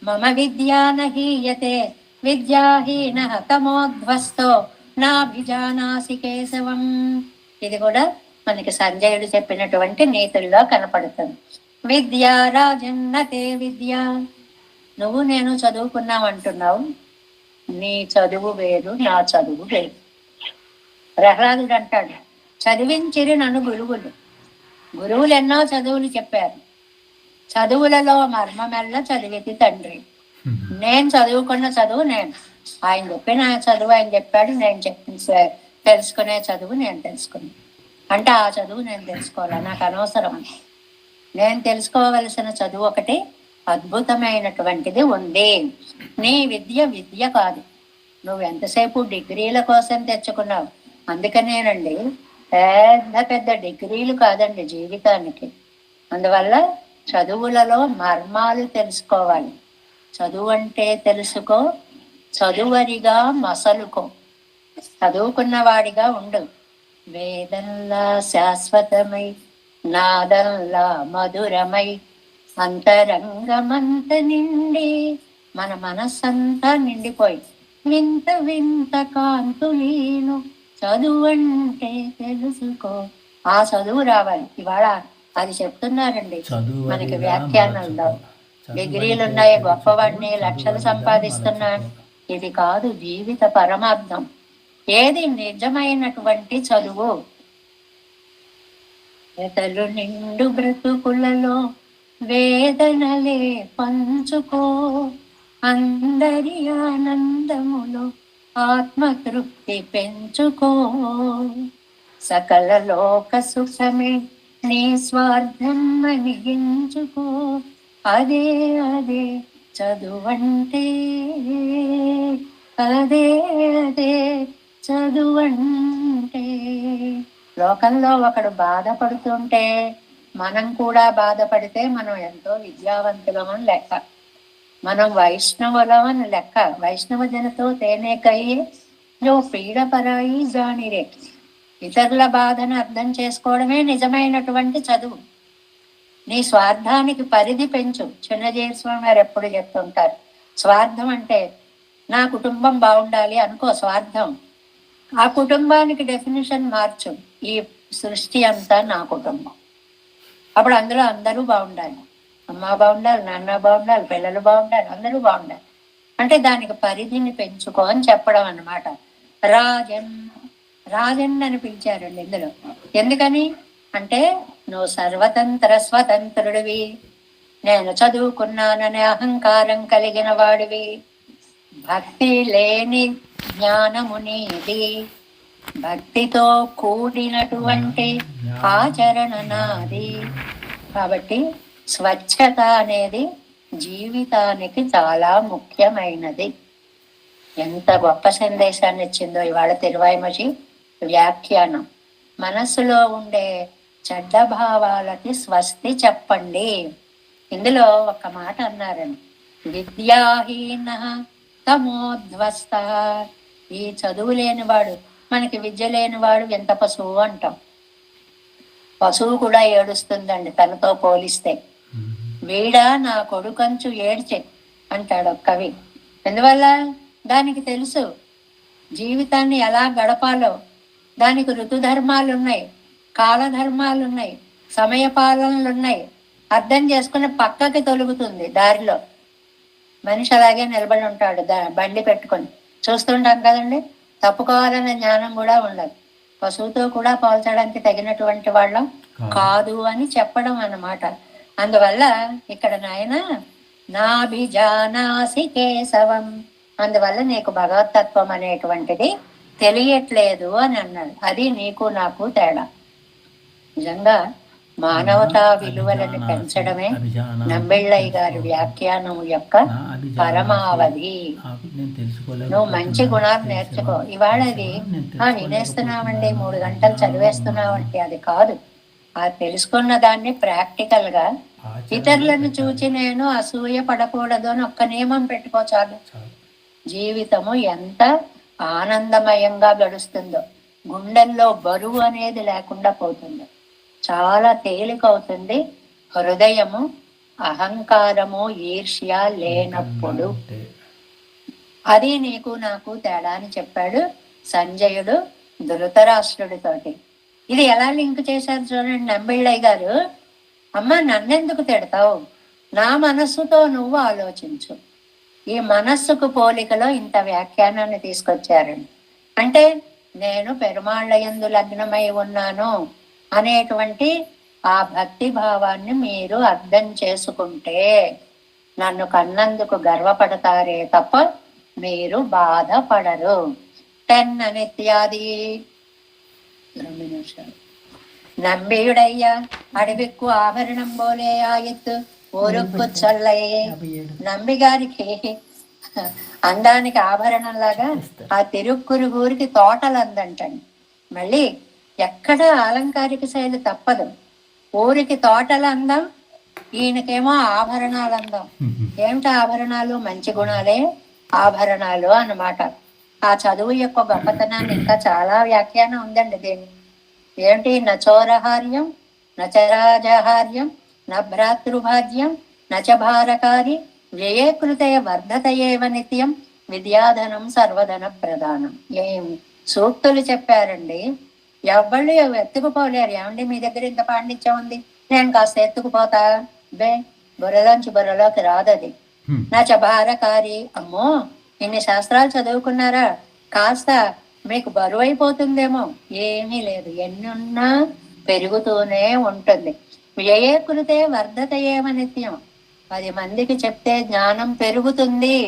మమ విద్యా నహీయతే విద్యాహీన తమోధ్వస్తో నాభిజానాసి కేశవం. ఇది కూడా మనకి సంజయుడు చెప్పినటువంటి నీతుల్లో కనపడుతుంది. విద్యా రాజన్నతే విద్య. నువ్వు నేను చదువుకున్నావంటున్నావు, నీ చదువు వేరు, నా చదువు వేరు. ప్రహ్లాదుడు అంటాడు, చదివించిరి నన్ను గురువులు. గురువులు ఎన్నో చదువులు చెప్పారు, చదువులలో మర్మమెల్ల చదివితి తండ్రి. నేను చదువుకున్న చదువు నేను, ఆయన చెప్పిన చదువు ఆయన చెప్పాడు, నేను చెప్పిన తెలుసుకునే చదువు నేను తెలుసుకున్నా. అంటే ఆ చదువు నేను తెలుసుకోవాలా, నాకు అనవసరం. నేను తెలుసుకోవలసిన చదువు ఒకటి అద్భుతమైనటువంటిది ఉంది. నీ విద్య విద్య కాదు, నువ్వు ఎంతసేపు డిగ్రీల కోసం తెచ్చుకున్నావు. అందుకనేనండి పెద్ద పెద్ద డిగ్రీలు కాదండి జీవితానికి. అందువల్ల చదువులలో మర్మాలు తెలుసుకోవాలి. చదువు అంటే తెలుసుకో, చదువరిగా మసలుకో, చదువుకున్నవాడిగా ఉండు. వేదంలా శాశ్వతమై నాదంలా మధురమై అంతరంగమంత నిండి, మన మనస్సంతా నిండిపోయి వింత వింత కాంతులీను చదువంటే తెలుసుకో. ఆ చదువు రావాలి. ఇవాళ అది చెప్తున్నారండి మనకి వ్యాఖ్యానంలో. డిగ్రీలు ఉన్నాయి, గొప్పవాడిని, లక్షలు సంపాదిస్తున్నాను, ఇది కాదు జీవిత పరమార్థం. ఏది నిజమైనటువంటి చదువు? ఎతలు నిండు బ్రతుకులలో వేదనలే పంచుకో, అందరి ఆనందములో ఆత్మతృప్తి పెంచుకో, సకల లోక సుఖమే నీ స్వార్థం మనిగించుకో, అదే అదే చదువంటే, అదే అదే చదువంటే. లోకంలో ఒకడు బాధపడుతుంటే మనం కూడా బాధపడితే మనం ఎంతో విద్యావంతులమని లెక్క, మనం వైష్ణవులమని లెక్క. వైష్ణవ జనతో తేనే కయ్యే జో పీడ పరాయి జానిరే. ఇతరుల బాధను అర్థం చేసుకోవడమే నిజమైనటువంటి చదువు. నీ స్వార్థానికి పరిధి పెంచు. చిన్నజీవ స్వామి గారు ఎప్పుడు చెప్తుంటారు, స్వార్థం అంటే నా కుటుంబం బాగుండాలి అనుకో, స్వార్థం. ఆ కుటుంబానికి డెఫినేషన్ మార్చు. ఈ సృష్టి అంతా నా కుటుంబం. అప్పుడు అందులో అందరూ బాగుండాలి. అమ్మ బాగుండాలి, నాన్న బాగుండాలి, పిల్లలు బాగుండాలి, అందరూ బాగుండాలి. అంటే దానికి పరిధిని పెంచుకో అని చెప్పడం అన్నమాట. రాజన్ రాజన్ అని పిలిచారండి ఇందులో. ఎందుకని అంటే నువ్వు సర్వతంత్ర స్వతంత్రుడివి, నేను చదువుకున్నాననే అహంకారం కలిగిన వాడివి, భక్తి లేని జ్ఞానము నీది, భక్తితో కూడినటువంటి ఆచరణ నాది. కాబట్టి స్వచ్ఛత అనేది జీవితానికి చాలా ముఖ్యమైనది. ఎంత గొప్ప సందేశాన్ని ఇచ్చిందో ఇవాళ తిరువాయిమచి వ్యాఖ్యానం. మనస్సులో ఉండే చెడ్డ భావాలకి స్వస్తి చెప్పండి. ఇందులో ఒక మాట అన్నారండి, విద్యాహీన తమోధ్వస్త. ఈ చదువు లేనివాడు, మనకి విద్య లేనివాడు ఎంత పశువు అంటాం. పశువు కూడా ఏడుస్తుందండి తనతో పోలిస్తే. వీడా నా కొడుకంచు ఏడ్చే అంటాడు ఒక కవి. ఎందువల్ల? దానికి తెలుసు జీవితాన్ని ఎలా గడపాలో. దానికి ఋతుధర్మాలు ఉన్నాయి, కాలధర్మాలు ఉన్నాయి, సమయ పాలనలు ఉన్నాయి. అర్థం చేసుకుని పక్కకి తొలుగుతుంది దారిలో. మనిషి అలాగే నిలబడి ఉంటాడు బండి పెట్టుకొని, చూస్తుంటాం కదండి. తప్పుకోవాలనే జ్ఞానం కూడా ఉండదు. పశువుతో కూడా పోల్చడానికి తగినటువంటి వాళ్ళం కాదు అని చెప్పడం అన్నమాట. అందువల్ల ఇక్కడ నాయన నాభిజానాసి కేశవం, అందువల్ల నీకు భగవతత్వం అనేటువంటిది తెలియట్లేదు అని అన్నాడు. అది నీకు నాకు తేడా. నిజంగా మానవతా విలువలను పెంచడమే నంబిళ్ళయ్య గారి వ్యాఖ్యానం యొక్క పరమావధి. నువ్వు మంచి గుణాలు నేర్చుకో. ఇవాళ అది వినేస్తున్నామండి, 3 గంటలు చదివేస్తున్నామంటే అది కాదు. ఆ తెలుసుకున్న దాన్ని ప్రాక్టికల్ గా ఇతరులను చూచి నేను అసూయ పడకూడదు అని ఒక్క నియమం పెట్టుకో చాలు. జీవితము ఎంత ఆనందమయంగా గడుస్తుందో, గుండెల్లో బరువు అనేది లేకుండా పోతుంది, చాలా తేలిక అవుతుంది. హృదయము అహంకారము ఈర్ష్య లేనప్పుడు. అది నీకు నాకు తేడా అని చెప్పాడు సంజయుడు ధృతరాష్ట్రుడితోటి. ఇది ఎలా లింక్ చేశారు చూడండి నంబిళ్ళయ్య గారు. అమ్మ నన్నెందుకు తిడతావు, నా మనస్సుతో నువ్వు ఆలోచించు. ఈ మనస్సుకు పోలికలో ఇంత వ్యాఖ్యానాన్ని తీసుకొచ్చారండి. అంటే నేను పెరుమాళ్ళయందు లగ్నమై ఉన్నాను అనేటువంటి ఆ భక్తి భావాన్ని మీరు అర్థం చేసుకుంటే నన్ను కన్నందుకు గర్వపడతారే తప్ప మీరు బాధపడరు. 10 అనిత్యాది. 2 నిమిషాలు. நம்பியுடைய అడవిక్కు ఆభరణం పోలే ఆయత్తు ఊరుక్కు చల్లయే. నంబిగారికి అందానికి ఆభరణం లాగా ఆ తిరుక్కురుగురికి తోటలు అందంటండి. మళ్ళీ ఎక్కడ అలంకారిక శైలి తప్పదు. ఊరికి తోటల అందం, ఈయనకేమో ఆభరణాలు అందం. ఏమిటి ఆభరణాలు? మంచి గుణాలే ఆభరణాలు అన్నమాట. ఆ చదువు యొక్క గొప్పతనాన్ని ఇంకా చాలా వ్యాఖ్యానం ఉందండి దీన్ని. ఏమిటి? నచోరహార్యం నచరాజహార్యం నభ్రాతృభాజ్యం నచ భారకారి వ్యయే కృతయ వర్ధతయేవ నిత్యం విద్యాధనం సర్వధన ప్రధానం. ఏం సూక్తులు చెప్పారండి. ఎవళ్ళు ఎత్తుకుపోలేరు. ఏమండి మీ దగ్గర ఇంత పాండిత్యం ఉంది, నేను కాస్త ఎత్తుకుపోతా బే, బుర్రలోంచి బుర్రలోకి రాదది. నచ భారకారి, అమ్మో ఇన్ని శాస్త్రాలు చదువుకున్నారా, కాస్త మీకు బరువు అయిపోతుందేమో. ఏమీ లేదు, ఎన్ని ఉన్నా పెరుగుతూనే ఉంటుంది. వ్యయే కృతే వర్ధతయేవ నిత్యం. 10 మందికి చెప్తే జ్ఞానం పెరుగుతుంది.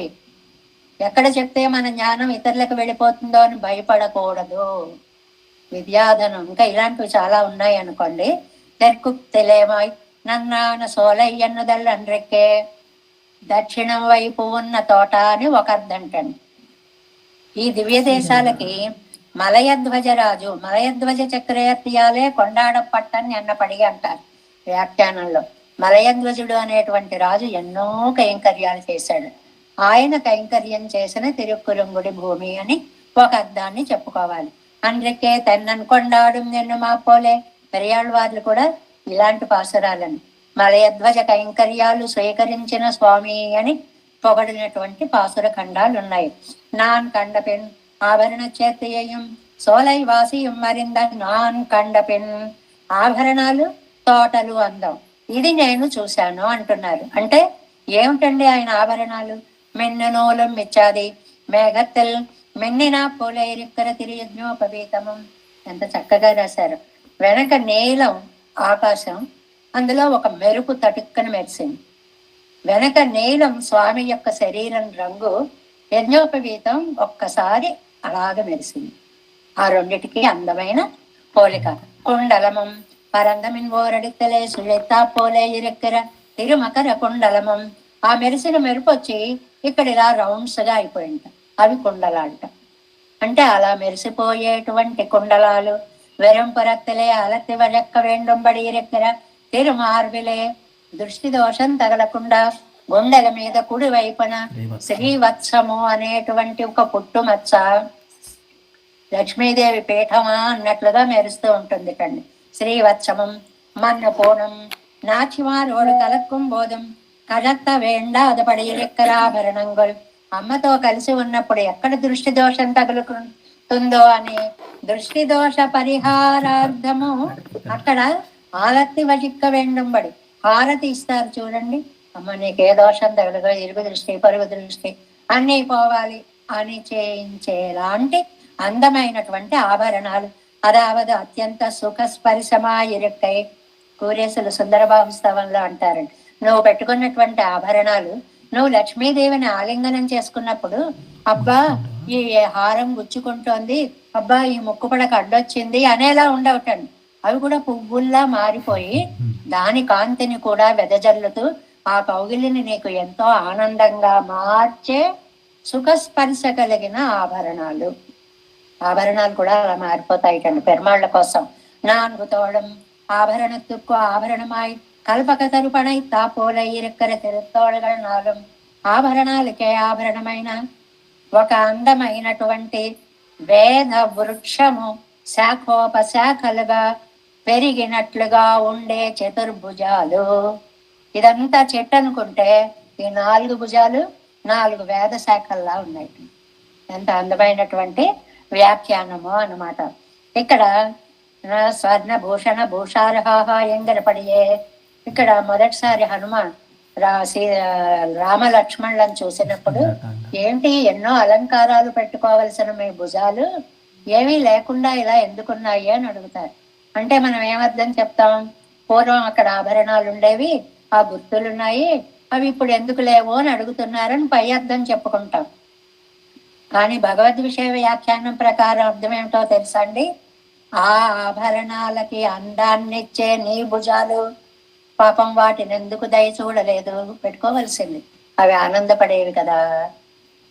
ఎక్కడ చెప్తే మన జ్ఞానం ఇతరులకు వెళ్ళిపోతుందో అని భయపడకూడదు. విద్యాధనం ఇంకా ఇలాంటివి చాలా ఉన్నాయి అనుకోండి. తెర్కు తెలియమాయ్ నన్నాన సోలయ్యన్నుదల్ అండ్రెక్కే, దక్షిణం వైపు ఉన్న తోట అని ఒక అర్థంటండి. ఈ దివ్య దేశాలకి మలయధ్వజరాజు, మలయధ్వజ చక్రవర్తియాలే కొండాడపట్టని అన్నపడి అంటారు వ్యాఖ్యానంలో. మలయధ్వజుడు అనేటువంటి రాజు ఎన్నో కైంకర్యాలు చేశాడు. ఆయన కైంకర్యం చేసిన తిరుక్కురంగుడి భూమి అని ఒక అర్థాన్ని చెప్పుకోవాలి. అందుకే తెన్నన్ కొండాడు నిన్ను మాపోలే పెరియాళ్ళవార్లు కూడా ఇలాంటి పాసురాలని మలయధ్వజ కైంకర్యాలు స్వీకరించిన స్వామి అని పొగడినటువంటి పాసుర ఖండాలు ఉన్నాయి. నాన్ కండపెన్ ఆభరణ చేతయం సోలై వాసియం మరింద నాన్ కండపిన్. ఆభరణాలు, తోటలు, అందం, ఇది నేను చూశాను అంటున్నారు. అంటే ఏమిటండి ఆయన ఆభరణాలు? మెన్ననూలం మిచ్చాది మేఘత్తెల్ మెన్నిన పోలేరిక్కర తిరియజ్ఞోపవీతమం. ఎంత చక్కగా రాశారు. వెనక నీలం ఆకాశం, అందులో ఒక మెరుపు తటుక్కన మెరిసింది. వెనక నీలం స్వామి యొక్క శరీరం రంగు, యజ్ఞోపవీతం ఒక్కసారి అలాగ మెరిసింది. ఆ రెండిటికి అందమైన పోలిక. కుండలమం పరందమిన్ ఓరడిత్తలే సుళెత్తా పోలే ఇరెక్కర తిరుమకర కుండలమం. ఆ మెరిసిన మెరుపు వచ్చి ఇక్కడ ఇలా రౌండ్స్ గా అయిపోయింట, అవి కుండలాంట. అంటే అలా మెరిసిపోయేటువంటి కుండలాలు వెరంపురత్తలే అలత్తి వజక్క వేండుంబడి ఇరెక్కర తిరుమార్విలే. దృష్టి దోషం తగలకుండా గుండెల మీద కుడి వైపున శ్రీవత్సము అనేటువంటి ఒక పుట్టుమచ్చ, లక్ష్మీదేవి పీఠమా అన్నట్లుగా మెరుస్తూ ఉంటుంది కండి. శ్రీవత్సమం మన్నపూర్ణం నాచిమారోడు కలక్కుం బోధం కజత్త వేండాదపడి రెక్కరాభరణంగల్. అమ్మతో కలిసి ఉన్నప్పుడు ఎక్కడ దృష్టి దోషం తగులుతుందో అని దృష్టి దోష పరిహారార్థము అక్కడ ఆలత్తి వజిక్క వెండుంబడి హారతి ఇస్తారు చూడండి. అమ్మ నీకే దోషం తగలగా, ఇరుగు దృష్టి పరుగు దృష్టి అన్నీ పోవాలి అని చేయించేలాంటి అందమైనటువంటి ఆభరణాలు. అదావదు అత్యంత సుఖ స్పర్శమా ఇరుక్కై. కూరేసులు సుందరబాబు స్తవంలో అంటారండి, నువ్వు పెట్టుకున్నటువంటి ఆభరణాలు నువ్వు లక్ష్మీదేవిని ఆలింగనం చేసుకున్నప్పుడు అబ్బా ఈ హారం గుచ్చుకుంటోంది, అబ్బా ఈ ముక్కుపడక అడ్డొచ్చింది అనేలా ఉండవటండి. అవి కూడా పువ్వుల్లా మారిపోయి దాని కాంతిని కూడా వెదజల్లుతూ ఆ కౌగిలిని నీకు ఎంతో ఆనందంగా మార్చే సుఖస్పర్శ కలిగిన ఆభరణాలు. ఆభరణాలు కూడా అలా మారిపోతాయి కండి పెరుమాళ్ల కోసం. నాన్గు తోడం ఆభరణத்துக்கு ఆభరణమాయి కల్పక తరుపణై తాపోలై ఇరుక్కర తిరుత్తోడగల నాలుం. ఆభరణాలకే ఆభరణమైన ఒక అందమైనటువంటి వేద వృక్షము శాఖోపశాఖలుగా పెరిగినట్లుగా ఉండే చతుర్భుజాలు. ఇదంతా చెట్టు అనుకుంటే ఈ 4 భుజాలు 4 వేద శాఖల్లా ఉన్నాయి. ఎంత అందమైనటువంటి వ్యాఖ్యానము అన్నమాట. ఇక్కడ స్వర్ణ భూషణ భూషారహాహ ఎంగరపడియే. ఇక్కడ మొదటిసారి హనుమాన్ రామ లక్ష్మణులను చూసినప్పుడు ఏంటి ఎన్నో అలంకారాలు పెట్టుకోవలసిన మీ భుజాలు ఏమీ లేకుండా ఇలా ఎందుకున్నాయి అని అడుగుతారు. అంటే మనం ఏమర్థం చెప్తాం? పూర్వం అక్కడ ఆభరణాలు ఉండేవి, ఆ గుర్తులున్నాయి, అవి ఇప్పుడు ఎందుకు లేవు అని అడుగుతున్నారని పై అర్థం చెప్పుకుంటాం. కానీ భగవద్ విషయ వ్యాఖ్యానం ప్రకారం అర్థం ఏమిటో తెలుసా అండి? ఆ ఆభరణాలకి అందాన్నిచ్చే నీ భుజాలు పాపం వాటిని ఎందుకు దయ చూడలేదు? పెట్టుకోవలసింది, అవి ఆనందపడేవి కదా.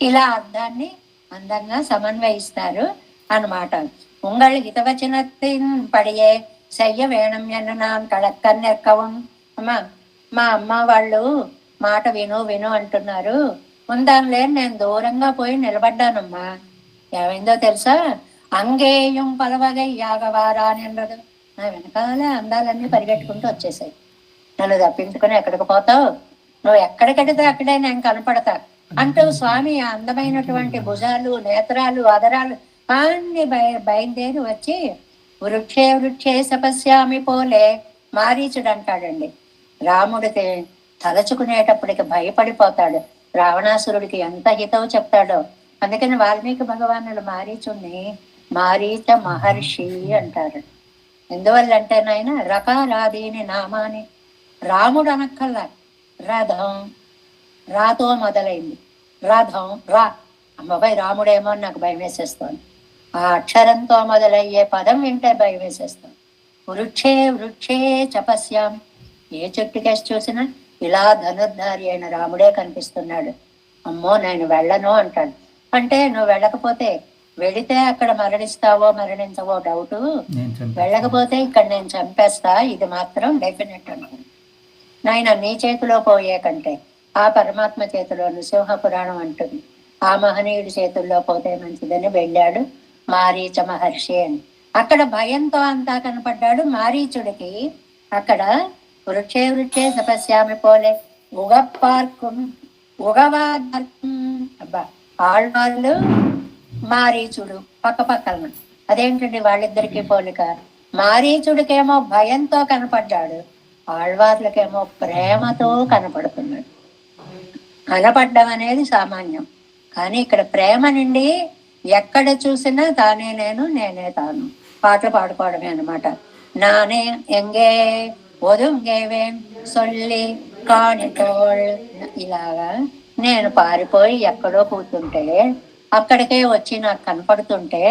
ఇలా అర్థాన్ని అందంగా సమన్వయిస్తారు అన్నమాట. ఉంగళ్ హితవచనத்தின் పడియే శయ్య వేణం ఎన్ననాం కళక్కన్నెక్కవం. అమ్మా మా అమ్మ వాళ్ళు మాట విను విను అంటున్నారు, ఉందాంలే నేను దూరంగా పోయి నిలబడ్డానమ్మా. ఏమైందో తెలుసా? అంగేయం పలవగై యాగవారా అని అన్నది. నా వెనకాలే అందాలన్నీ పరిగెట్టుకుంటూ వచ్చేసాయి. నన్ను తప్పించుకుని ఎక్కడికి పోతావు, నువ్వు ఎక్కడికెడితే అక్కడే నేను కనపడతా అంటూ స్వామి అందమైనటువంటి భుజాలు నేత్రాలు అదరాలు అన్ని బయలుదేరి వచ్చి వృక్షే వృక్షే సపస్యామి పోలే మారీచుడు అంటాడండి. రాముడికి తలచుకునేటప్పటికి భయపడిపోతాడు. రావణాసురుడికి ఎంత హితవు చెప్తాడో. అందుకని వాల్మీకి భగవానుడు మారీచుణ్ణి మారీచ మహర్షి అంటారు. ఎందువల్లంటే నాయన రకారాదీని నామాని రాముడు అనక్కల్లా. రథం రాతో మొదలైంది. రథం రా అమ్మబాయి రాముడేమో నాకు భయం వేసేస్తోంది. ఆ అక్షరంతో మొదలయ్యే పదం వింటే భయం వేసేస్తాం. వృక్షే వృక్షే చపస్యాం. ఏ చెట్టుకేసి చూసినా ఇలా ధనుర్ధారి అయిన రాముడే కనిపిస్తున్నాడు. అమ్మో నేను వెళ్ళను అంటాడు. అంటే నువ్వు వెళ్ళకపోతే, వెళితే అక్కడ మరణిస్తావో మరణించవో డౌటు, వెళ్ళకపోతే ఇక్కడ నేను చంపేస్తా, ఇది మాత్రం డెఫినెట్ అన్నాడు. నాయన నీ చేతిలో పోయే కంటే ఆ పరమాత్మ చేతిలో నృసింహ పురాణం అంటుంది, ఆ మహనీయుడి చేతుల్లో పోతే మంచిదని వెళ్ళాడు మారీచ మహర్షి అని. అక్కడ భయంతో అంతా కనపడ్డాడు మారీచుడికి. అక్కడ వృక్షే వృక్షే తపస్యామి పోలే ఉగప్పార్కు ఉగవార్కు. అబ్బా ఆళ్వాళ్ళు మారీచుడు పక్క పక్కన అదేంటండి వాళ్ళిద్దరికీ పోలిక? మారీచుడికేమో భయంతో కనపడ్డాడు, ఆళ్వార్లకేమో ప్రేమతో కనపడుతున్నాడు. కనపడ్డం అనేది సామాన్యం, కానీ ఇక్కడ ప్రేమ నుండి ఎక్కడ చూసినా తానే నేను, నేనే తాను, పాటలు పాడుకోవడమే అనమాట. నానే ఎంగే ఒదుంగేవేం సొల్లి కాణితోళ్, ఇలాగా నేను పారిపోయి ఎక్కడో కూర్చుంటే అక్కడికే వచ్చి నాకు కనపడుతుంటే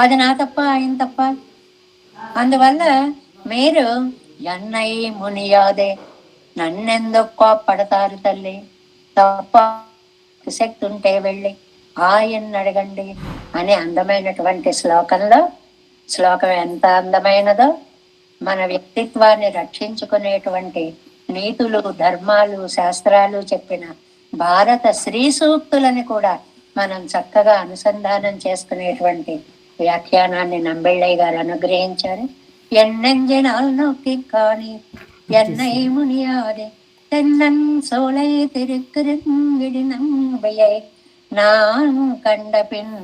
అది నా తప్ప, ఆయన తప్ప? అందువల్ల మీరు ఎన్నై మునియాదే, నన్నెందుకు కోప్పడతారు తల్లి, తప్ప శక్తి ఉంటే వెళ్ళి ఆయన్ని అడగండి అని అందమైనటువంటి శ్లోకంలో, శ్లోకం ఎంత అందమైనదో, మన వ్యక్తిత్వాన్ని రక్షించుకునేటువంటి నీతులు, ధర్మాలు, శాస్త్రాలు చెప్పిన భారత శ్రీ సూక్తులని కూడా మనం చక్కగా అనుసంధానం చేసుకునేటువంటి వ్యాఖ్యానాన్ని నంబెళ్ళయ్య గారు అనుగ్రహించారు. ఎన్నెంజనాలు నొక్కి కానీ ఎన్నై మునియాదే, தென்னன் சோலை திருக்கிருங்கிடி நம்பையை நான் கண்ட பின்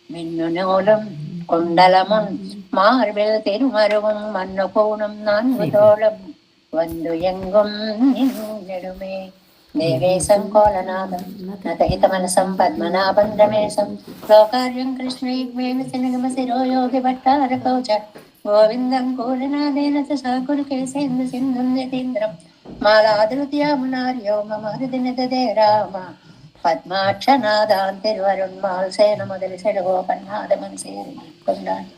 மின்னு நூலும் குண்டலமும் மார்பில் திருமருவும் மண்ணு பூணும் நான்கு தோளும் வந்து எங்கும் நெடுமே దేవేశం కోలనాథం నతహితమనసం పద్మనాభం రమేశం లోకార్యం కృష్ణైర్వేమ శిరోయోగి భట్టార కౌచ గోవిందం కూలనాదేన సాకులు కేసేందు సింధుం యతీంద్రం మాలాదృత్యామునార్యో మమ హృదినదే రామ పద్మాక్షనాదాన్ తిరువరుణ్మాల్ సేన మొదలు సెడగోపన్నాదమన్ సేరుకొండాన్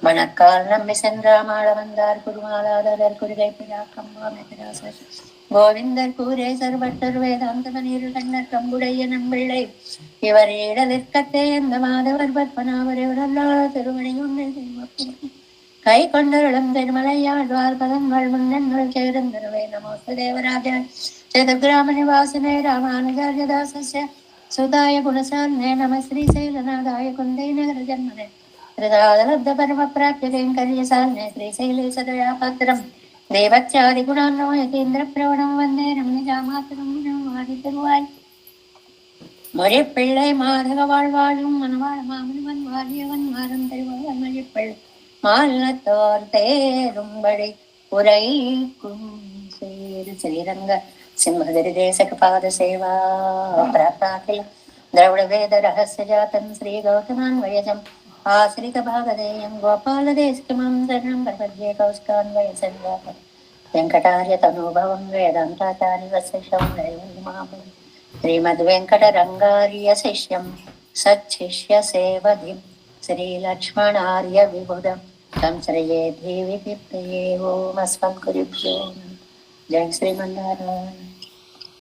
மணக்கால் நம்பி சென்றாமாள வந்தார் குருமாலாதர் குருகை பிராக்கம்மாமெதிராச கோவிந்தர் கூரே சர்வட்டர் வேதாந்த நீர் கண்ணர் கம்புடைய நம்பிள்ளை இவர் ஈடலிற்கத்தே எந்த மாதவர் பத்மநாபரேவரல்லா திருமணியுன்னை கை கொண்டருளம் திருமலையாழ்வார் பதங்கள் முன்னென்கள் சேருந்தருவே நமோஸ்து தேவராஜ சதுர்கிராம நிவாசனே ராமானுஜாரியதாசஸ்ய சுதாய குணசாலே நம ஸ்ரீசைலநாதாய குந்தை நகர ஜன்மனே పరమప్రాప్యకైంకర్యసాన్నే శ్రీశైలేశదయాపాత్రం దేవత్యాదిగుణాన్నో యతీంద్రప్రవణం వందే రమ్యజామాతరం వాడితరువాయ్ மொழிப்பிள்ளை மாதக வாழ்வாழும் மனவாழ் மாமனுவன் வாரியவன் மாறம் தருவாய் மொழிப்பிள்ளை மாலத்தோர் தேரும்படி உரைக்கும் சேரு ஸ்ரீரங்க సింహదరి దేశక పాద సేవా ప్రాప్తాఖిల ద్రవిడ వేద రహస్య జాతం శ్రీ గౌతమాన్వయజం ఆశ్రిత భాగదేయం గోపాలదేశికమం శరణం ప్రపద్యే కౌశికాన్వయ సంజాతం వెంకటార్య తనూభవం వేదాంతాచార్య వశిష్యం నైవమాపం శ్రీమద్వెంకటరంగార్య శిష్యం సచ్చిష్య సేవధిం శ్రీలక్ష్మణార్య విబుధం సంశ్రయే దేవి ఓం అస్మద్గురుభ్యో జై శ్రీమన్నారాయణ.